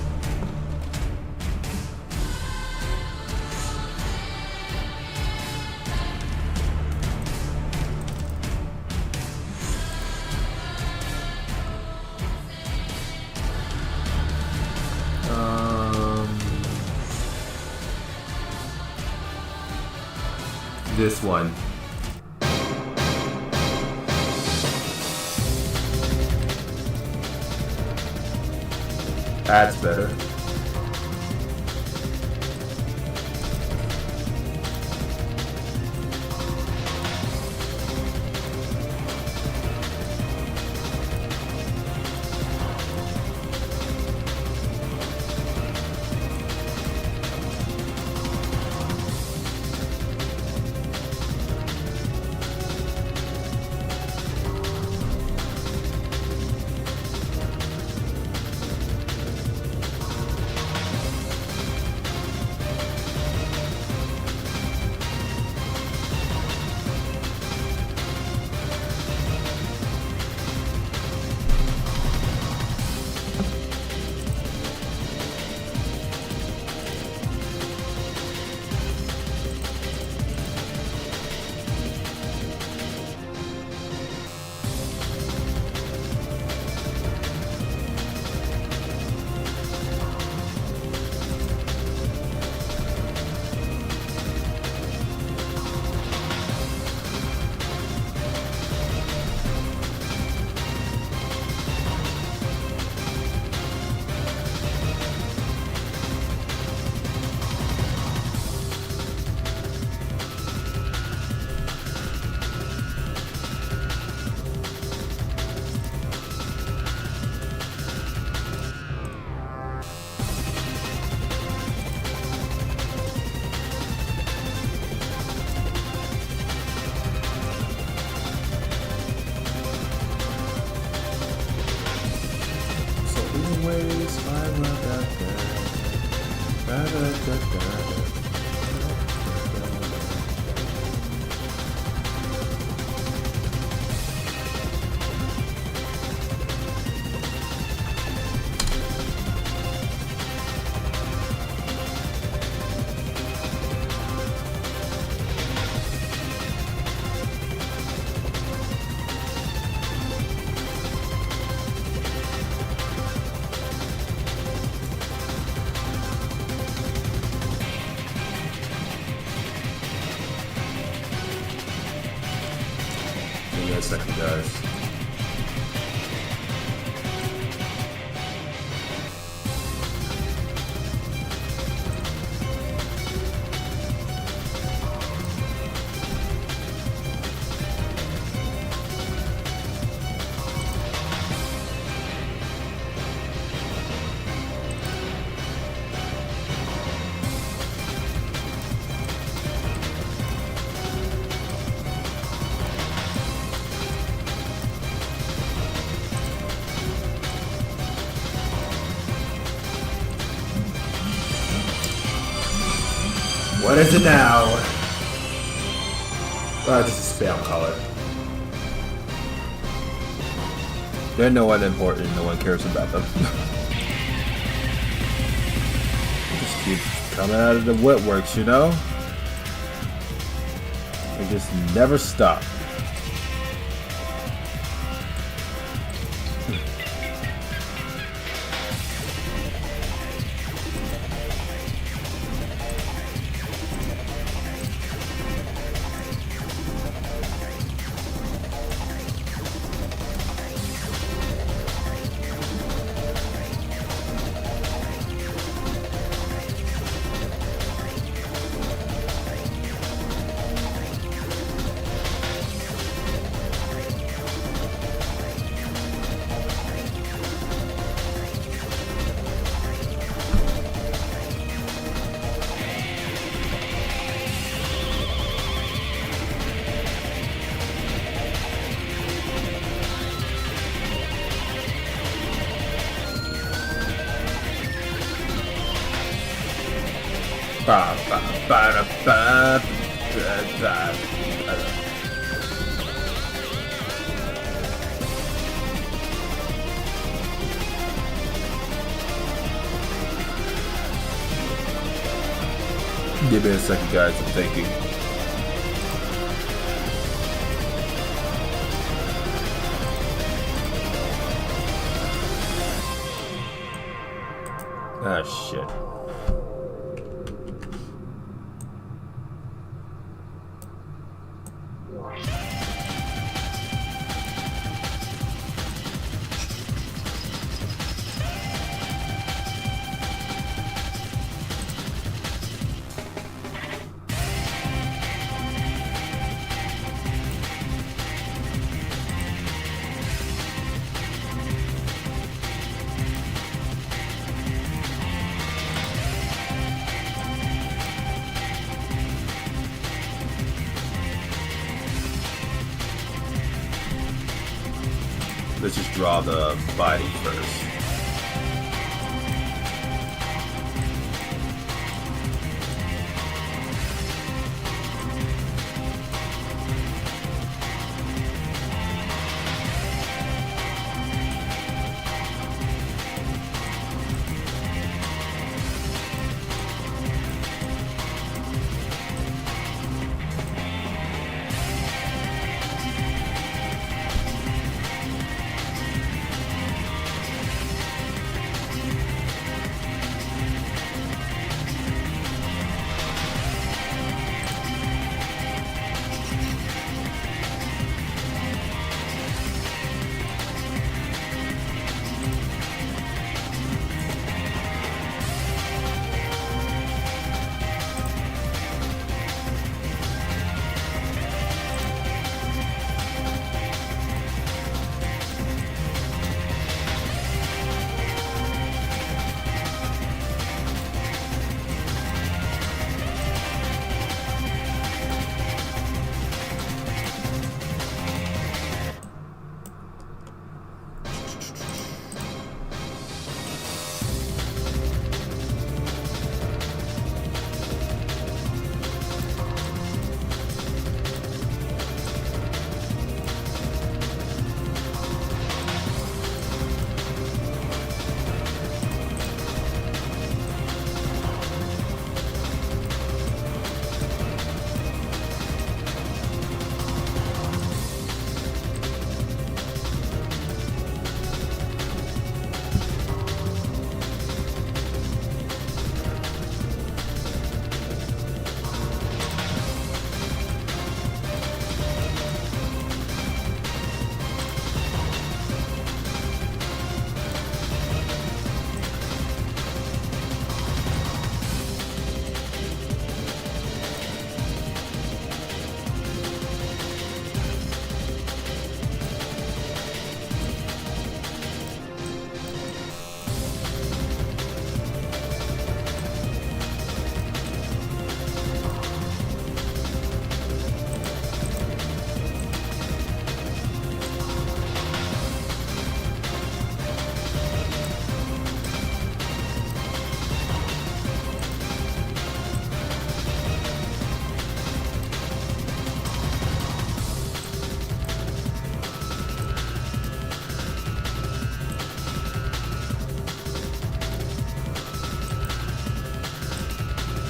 This one. That's better. is my world. Give me a second, guys. What is it now? Just a spam color. They're no one important. No one cares about them. Just keep coming out of the woodworks, you know? They just never stop. Give me a second, guys. I'm thinking. Ah, shit. Let's just draw the body first.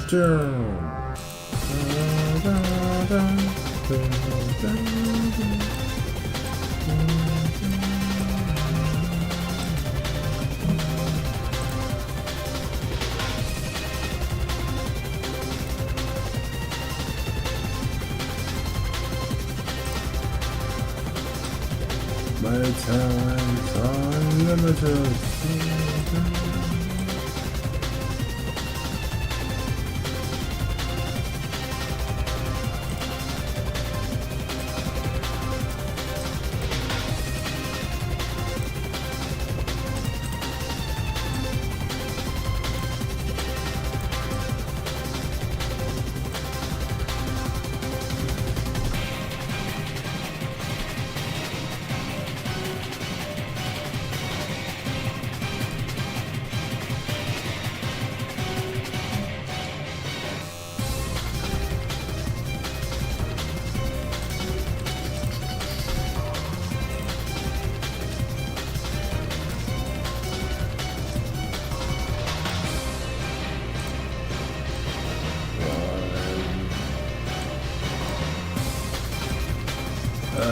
Doom. My time's unlimited.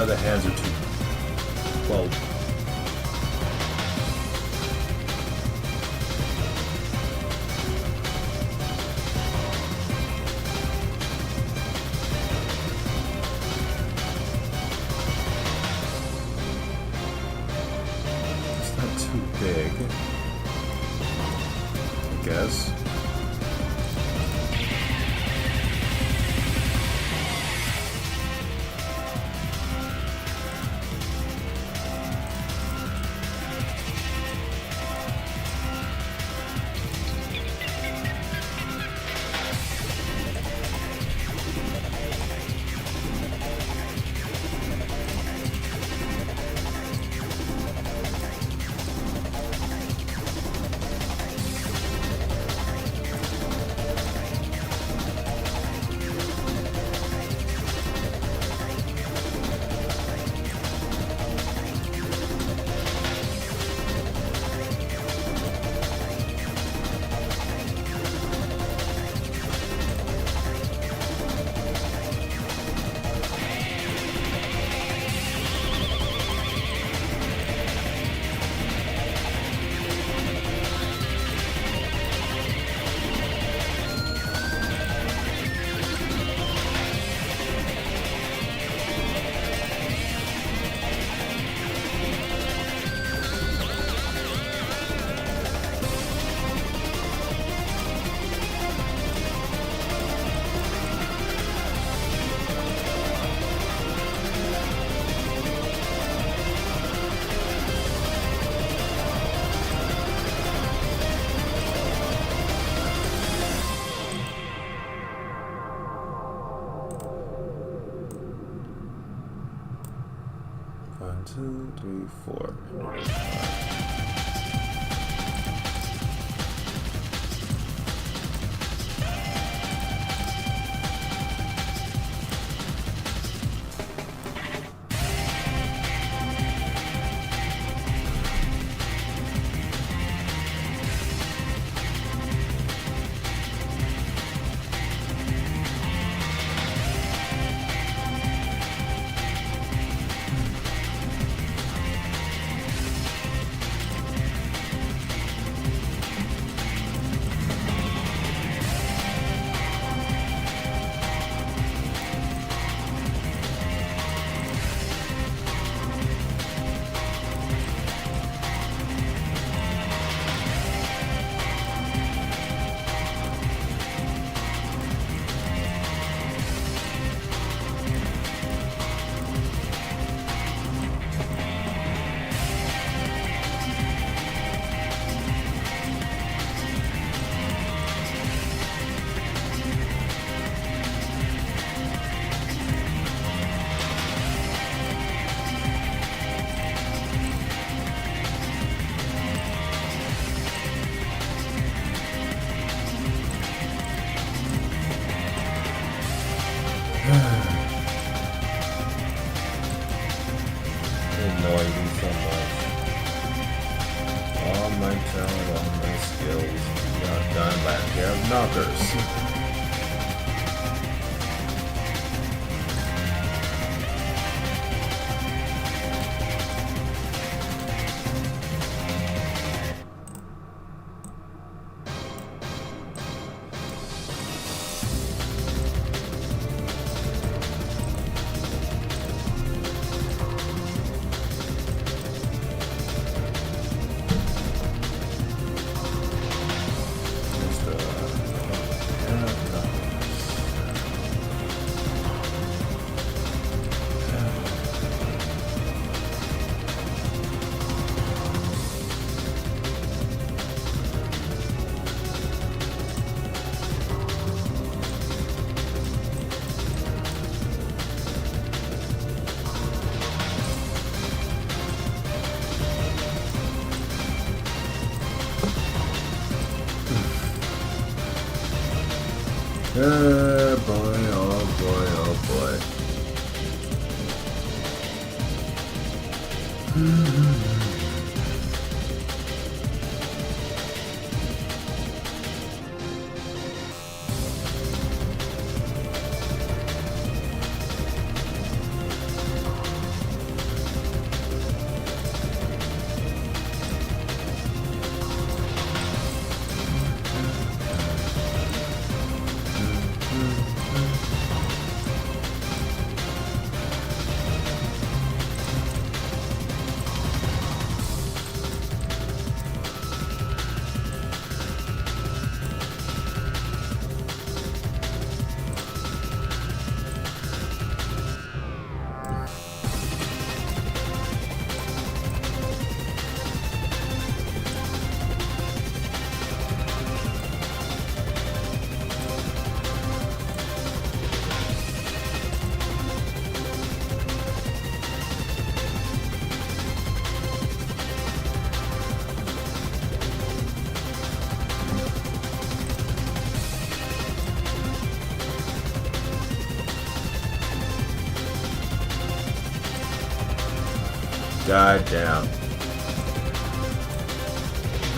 The hands are too well. It's not too big, I guess. One, two, three, four. Annoying me so much. All my talent, all my skills got done by a pair of knockers. Oh boy, oh boy, oh boy. God damn.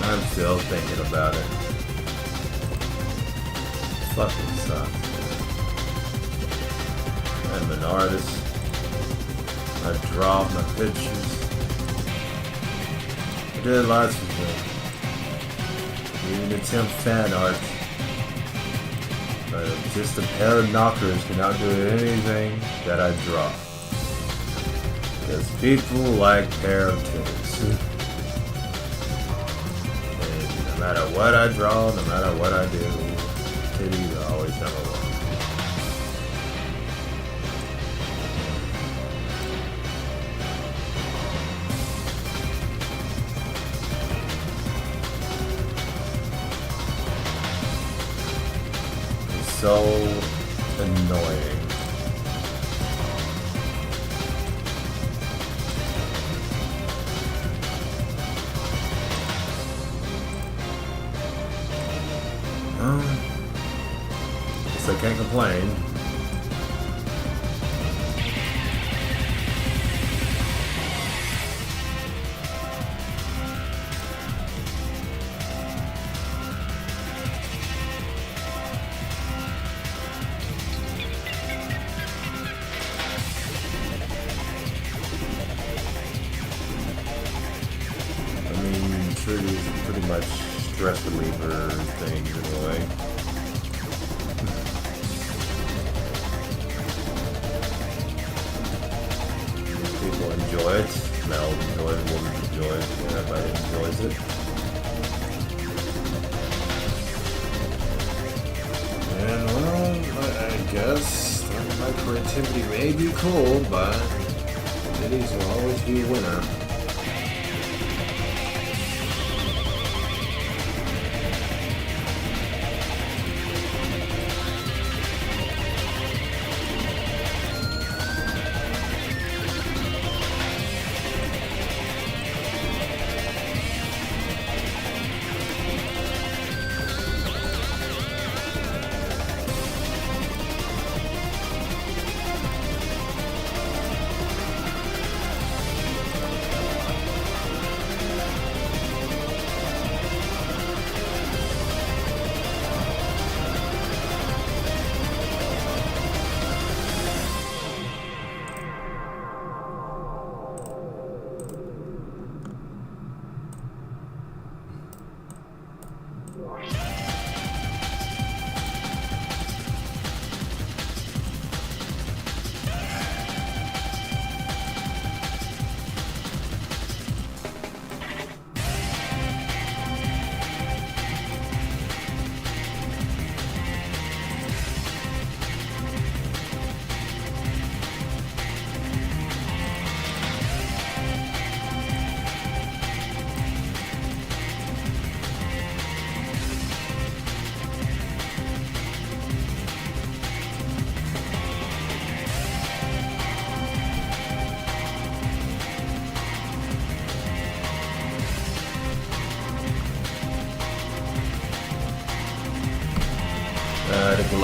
I'm still thinking about it. Fucking sucks. I'm an artist. I draw my pictures. I did lots of things. Even attempt fan art. But just a pair of knockers cannot do anything that I draw. Because people like pair of titties. And no matter what I draw, no matter what I do, titties are always number one. It's so annoying. Guess I can't complain. I mean, Trudy's pretty much stress reliever things in a way. People enjoy it. Mel enjoys it, women enjoy it, everybody enjoys it. And well, I guess my creativity may be cool, but titties will always be a winner.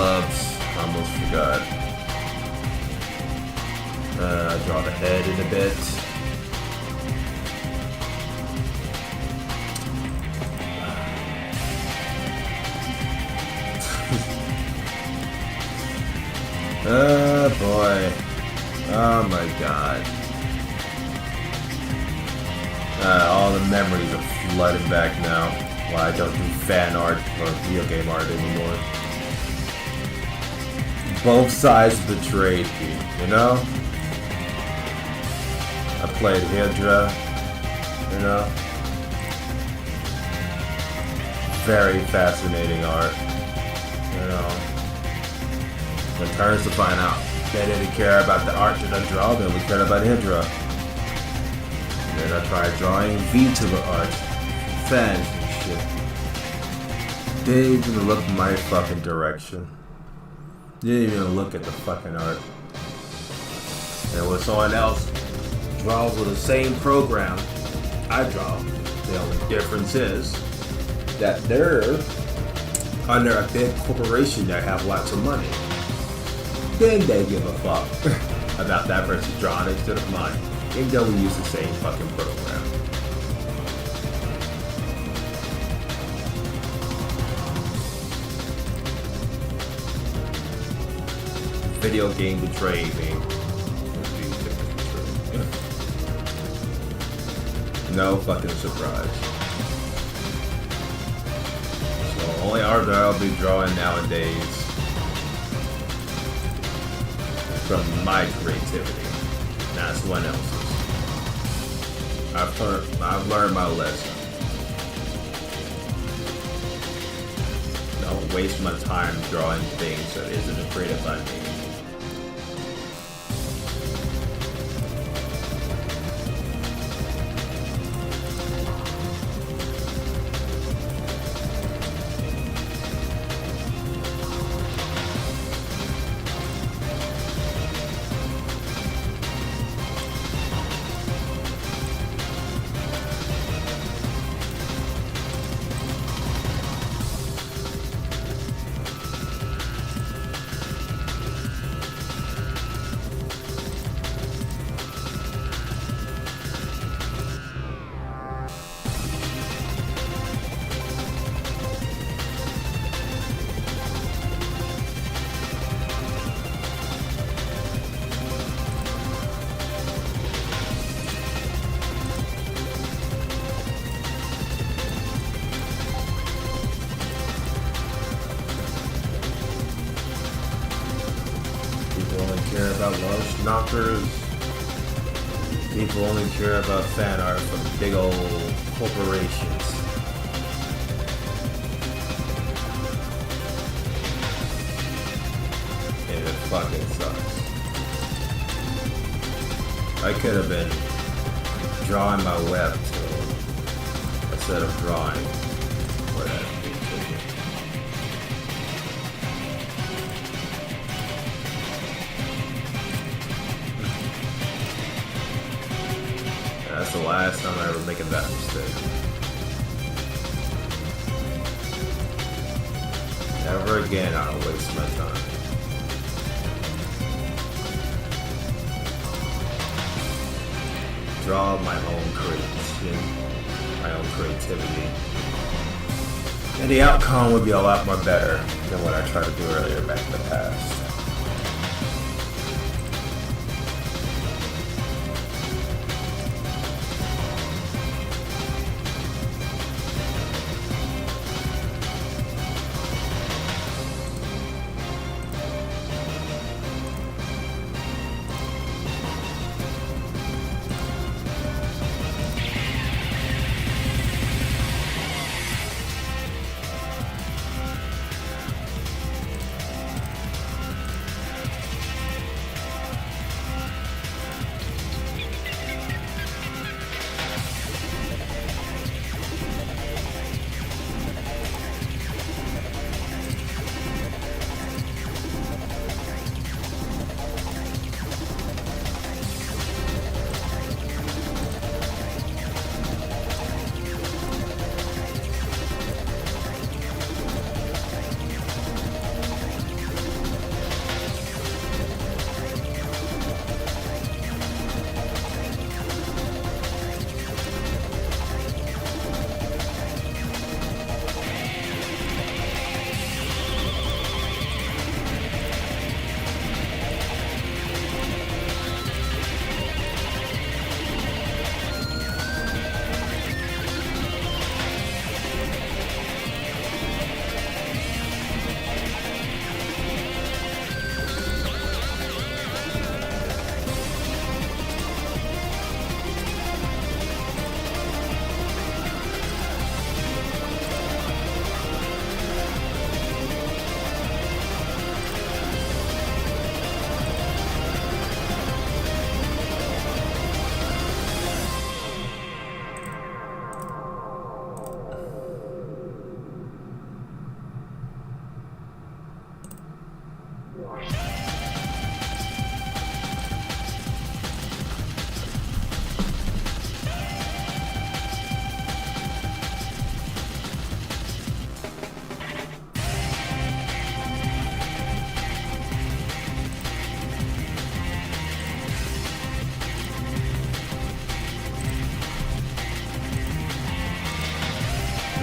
gloves. Almost forgot. Draw the head in a bit. Oh boy. Oh my god. All the memories are flooding back now. Why I don't do fan art or video game art anymore. Both sides betrayed me, you know? I played Hydra, you know? Very fascinating art, you know? It turns to find out they didn't care about the art that I draw, they only cared about Hydra. And then I tried drawing Vtuber art, fans and shit. They didn't even look my fucking direction. They didn't even look at the fucking art. And when someone else draws with the same program I draw, the only difference is that they're under a big corporation that have lots of money. Then they give a fuck about that person's drawing instead of mine, even though we use the same fucking program. Video game betrayed me. No fucking surprise. So only art that I'll be drawing nowadays from my creativity, not someone else's. I've learned my lesson. Don't waste my time drawing things that isn't created by me. Care about love knockers. People only care about fan art from big old corporations. And it fucking sucks. I could have been drawing my webtoon instead of drawing what I've been doing. That's the last time I ever make that mistake. Never again I'll waste my time. Draw my own creation, my own creativity. And the outcome would be a lot more better than what I tried to do earlier back in the past.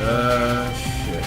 Shit.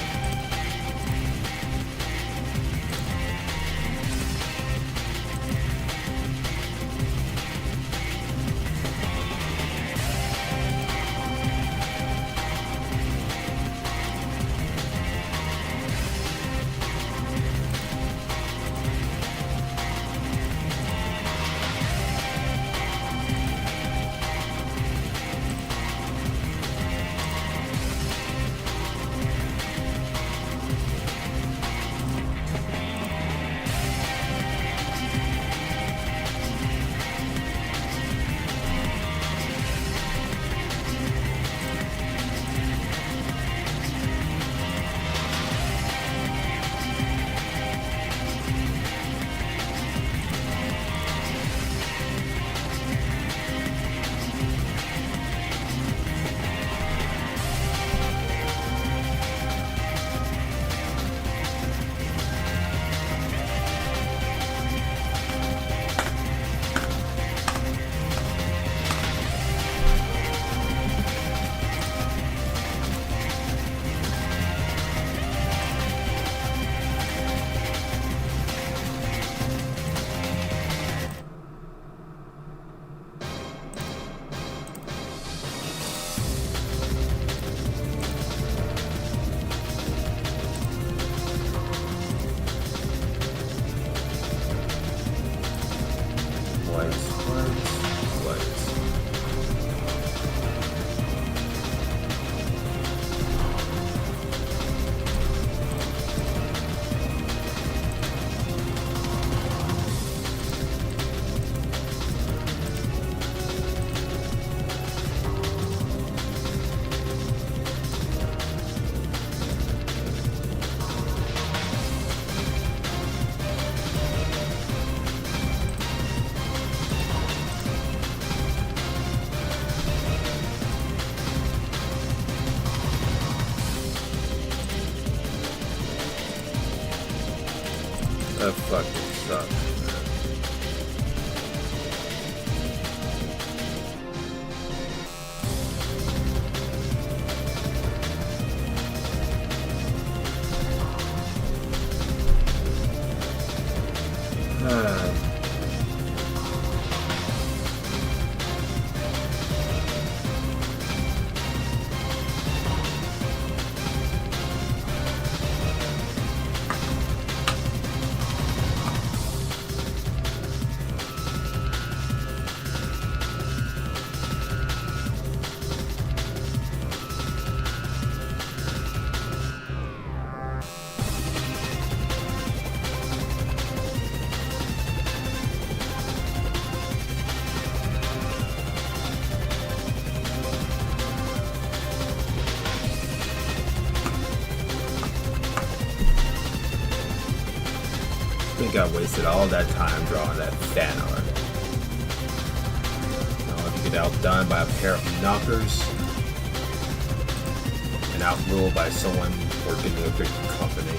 That fucking sucks. I think I wasted all that time drawing that fan art. Now, if you get outdone by a pair of knockers and outruled by someone working in a big company.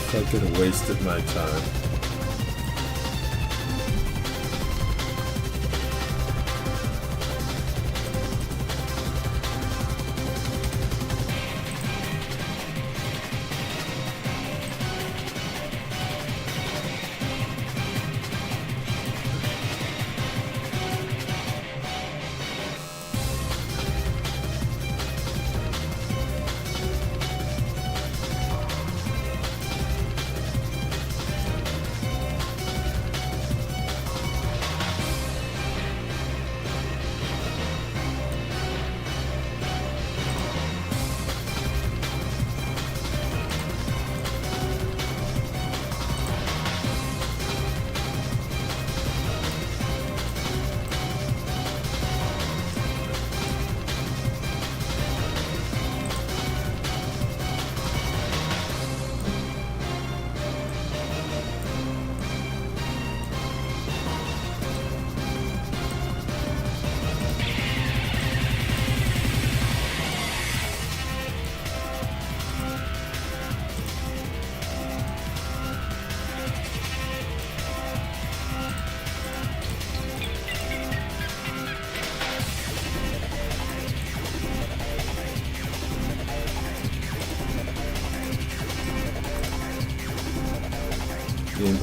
Fucking wasted my time.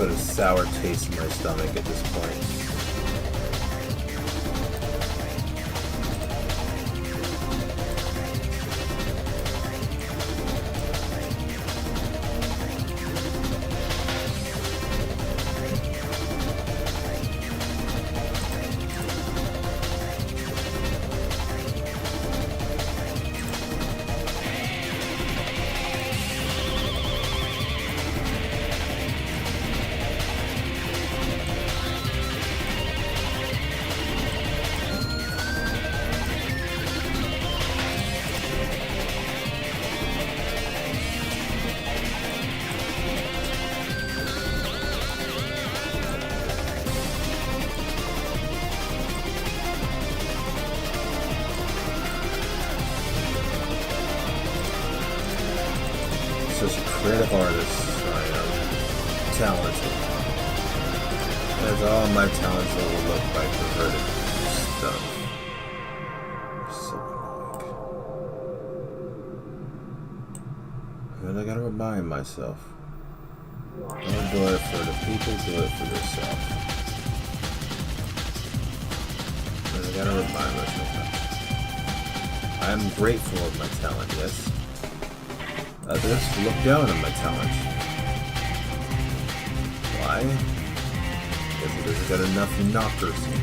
put a sour taste in my stomach at this point. Such a creative artist, I am talented. As all my talents overlooked by perverted stuff. So annoying. And I gotta remind myself. Don't do it for the people, do it for yourself. And I gotta remind myself that. I am grateful of my talent, yes. Others look down on my talent. Why? Because it doesn't got enough knockers in it.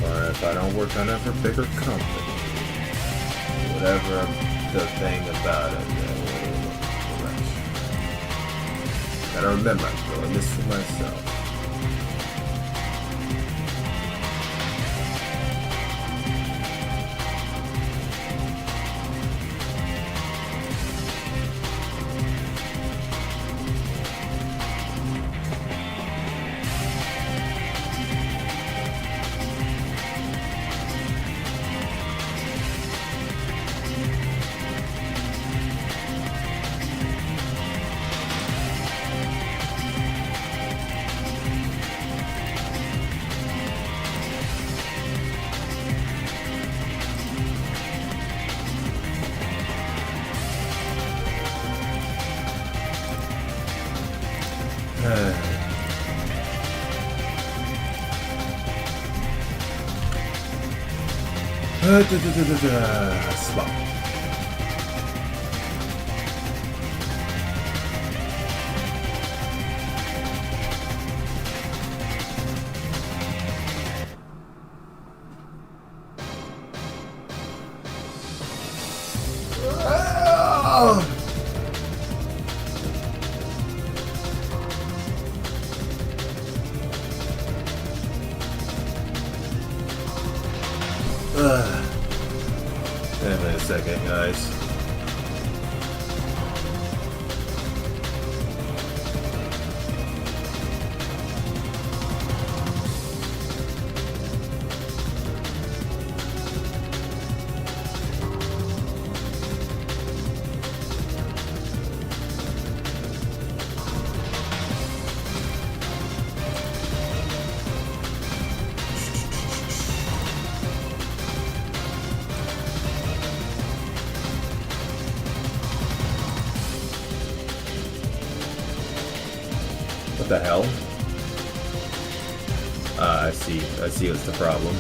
Or if I don't work on it for bigger company. Whatever the thing about it. Gotta remember, I'm doing this for myself. Swap. Wait a second, guys. What the hell? I see what's the problem.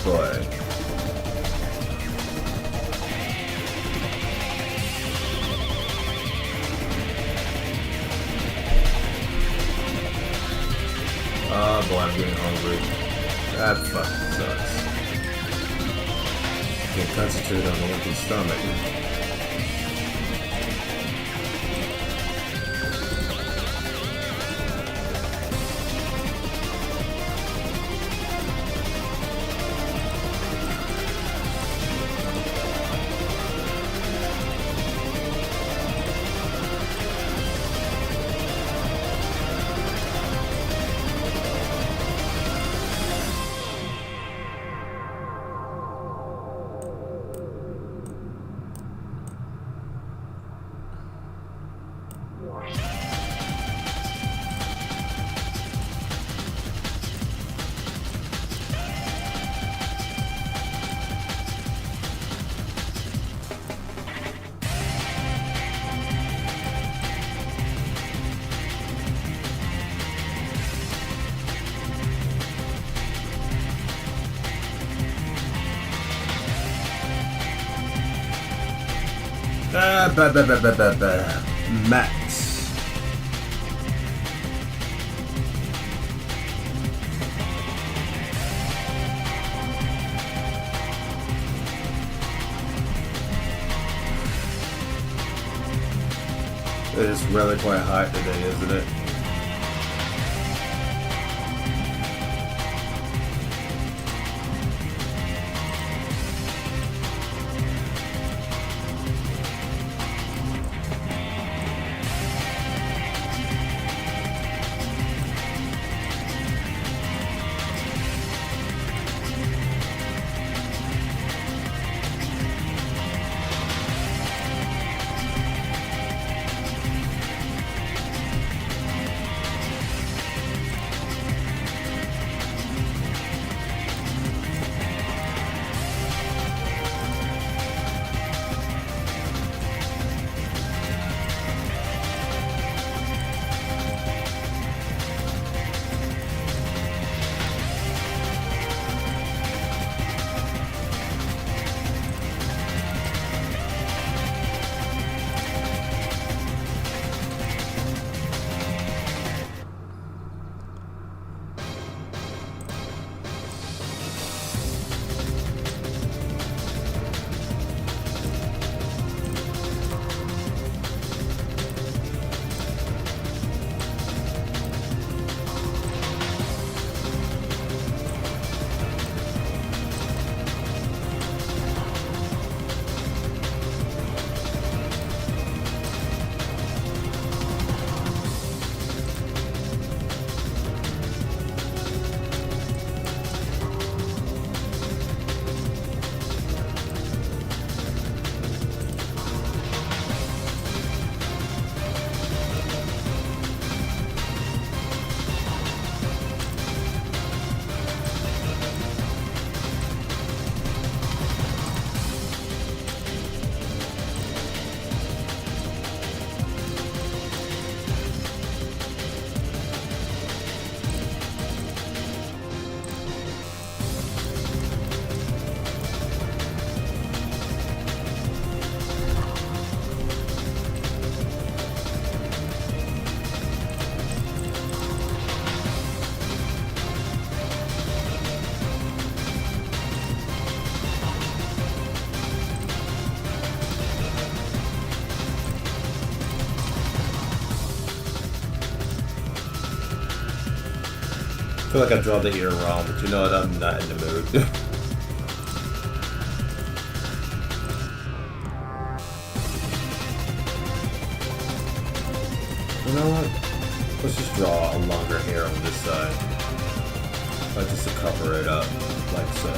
boy. Oh boy, I'm getting hungry. That fucking sucks. Can't concentrate on an empty stomach. Max. It is really quite hot today, isn't it? I feel like I draw the ear wrong, but you know what? I'm not in the mood. You know what? Let's just draw a longer hair on this side. Like just to cover it up, like so.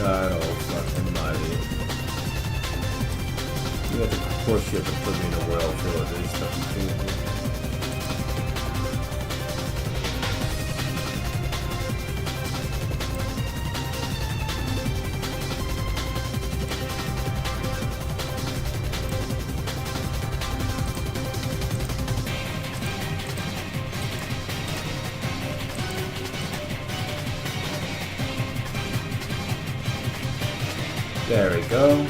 God, oh fucking mighty. Of course you have to put me in a world full of these stuff too. There we go.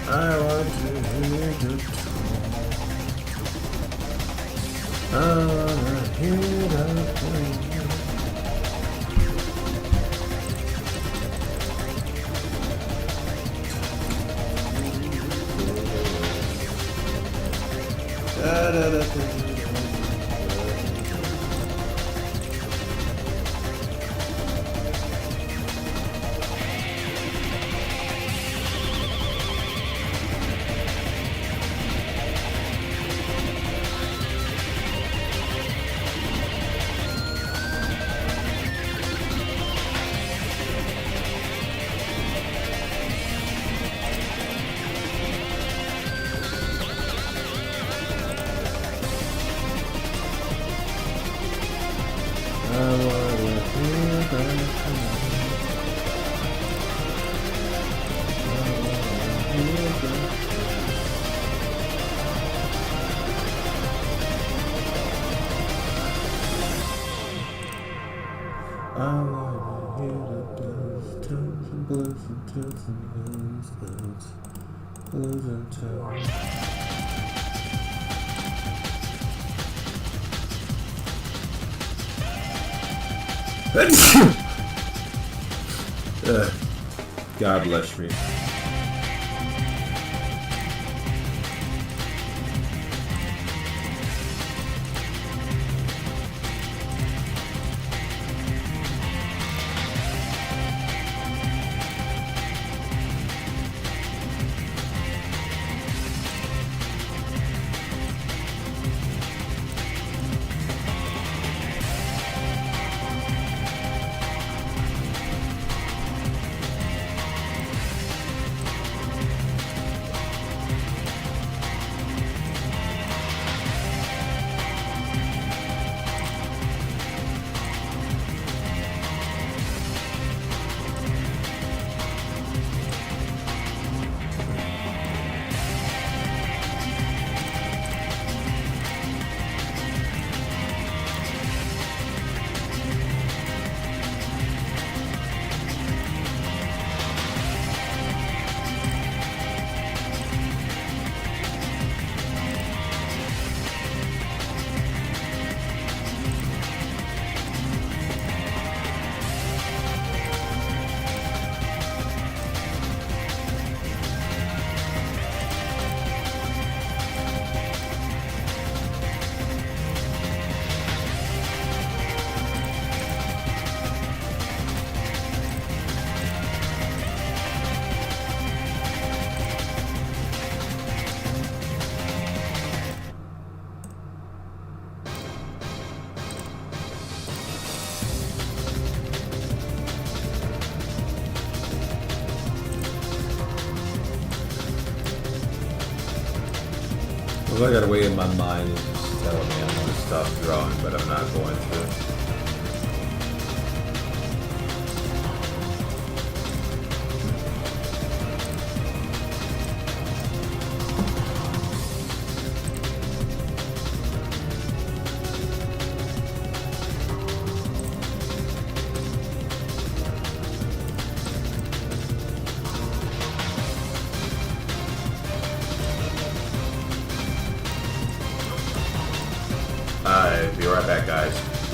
I want to hear the tune. I wanna hear the tune. Da, da, da, da. God bless me. Well, I got a way in my mind is just telling me I'm going to stop drawing, but I'm not going to. Hi, bad, guys.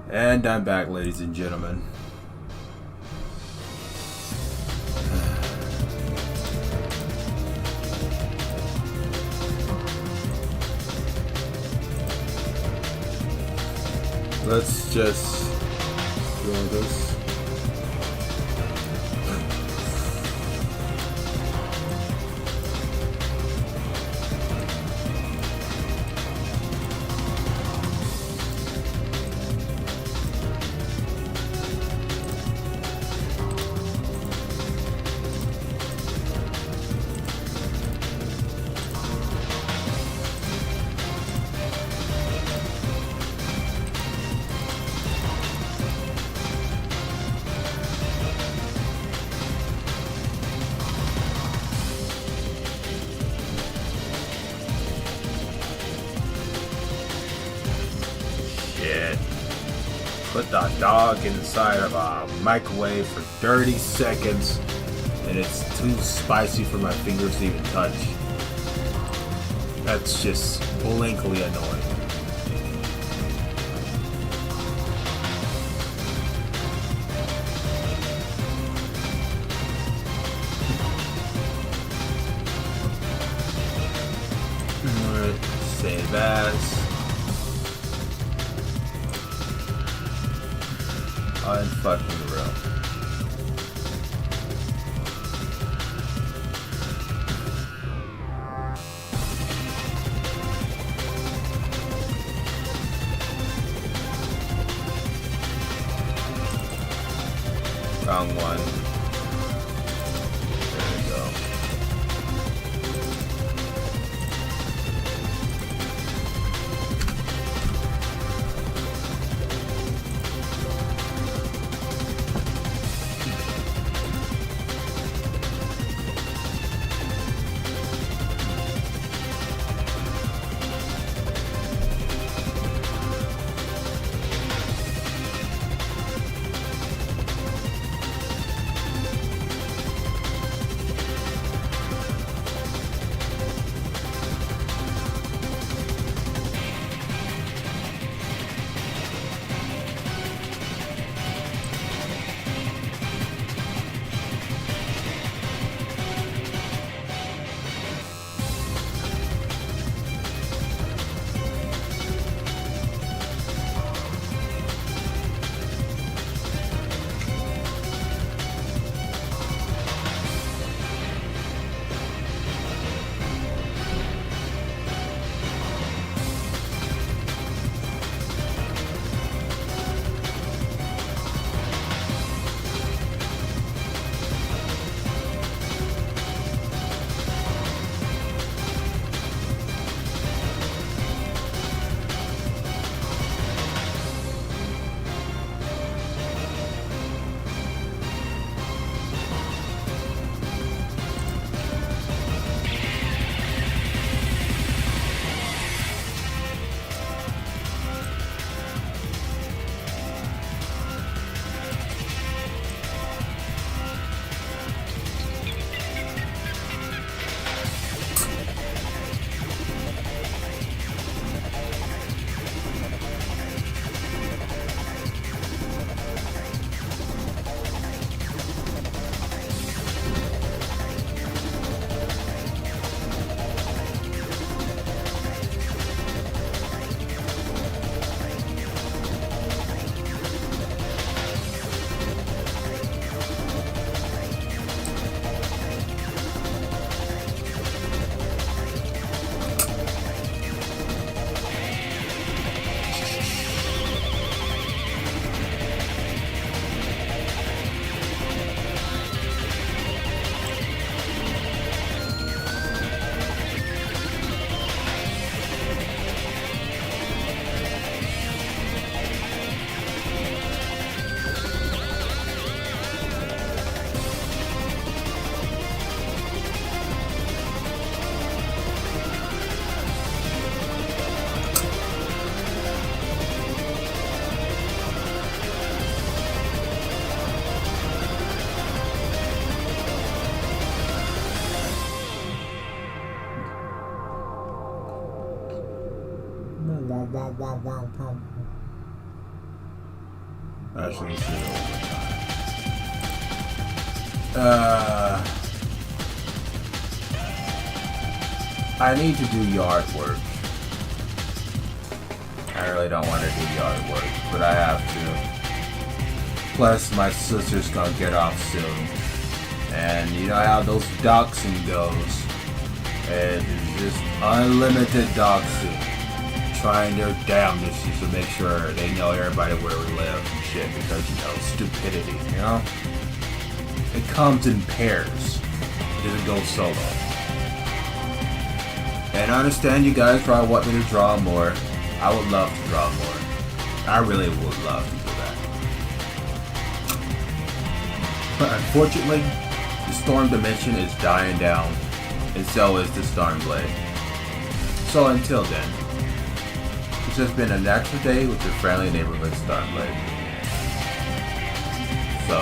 And I'm back, ladies and gentlemen. Let's just draw this. Shit. Put the dog inside of a microwave for 30 seconds and it's too spicy for my fingers to even touch. That's just blinkily annoying. Alright, save as. Unfucking real. Wrong one. There we go. Actually, let's do it. I need to do yard work. I really don't want to do yard work, but I have to. Plus, my sister's gonna get off soon. And you know how those doxing goes. And just unlimited doxing. Trying their damnedest just to make sure they know everybody where we live and shit because, you know, stupidity, you know? It comes in pairs. It doesn't go solo. And I understand you guys probably want me to draw more. I would love to draw more. I really would love to do that. But unfortunately, the Storm Dimension is dying down, and so is the Storm Blade. So until then, it's just been an extra day with your friendly neighborhood Storm Blade. So,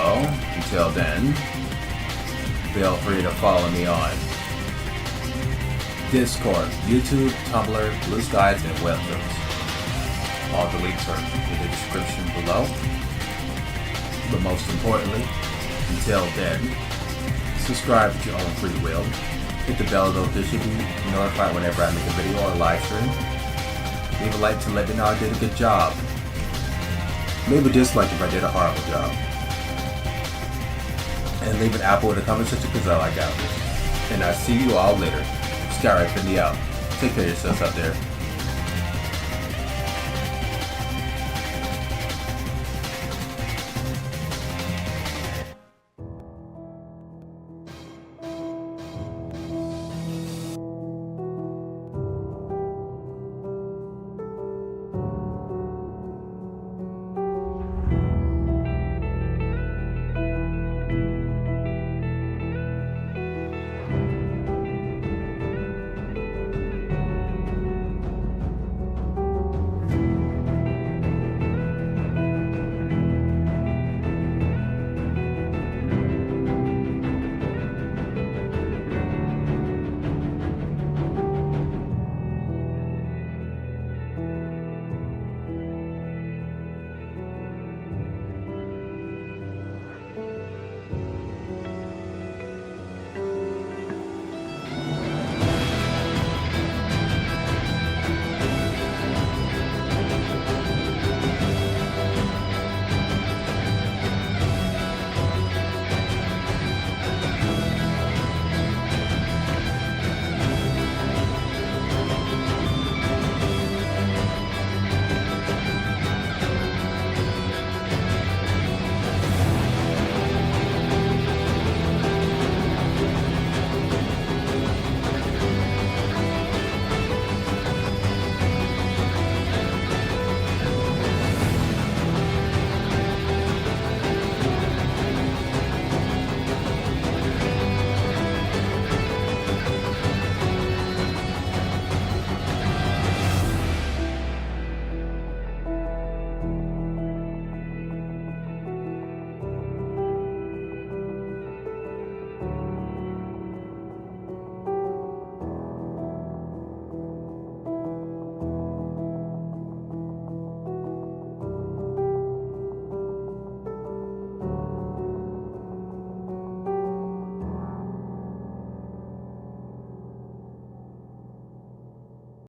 until then, feel free to follow me on Discord, YouTube, Tumblr, Blue Skies, and webtoons. All the links are in the description below. But most importantly, until then, subscribe at your own free will. Hit the bell notification to be notified whenever I make a video or a live stream. Leave a like to let me know I did a good job. Leave a dislike if I did a horrible job. And leave an apple in the comment section because I like apples. And I'll see you all later. Skyrider Infinity out. Take care of yourselves out there.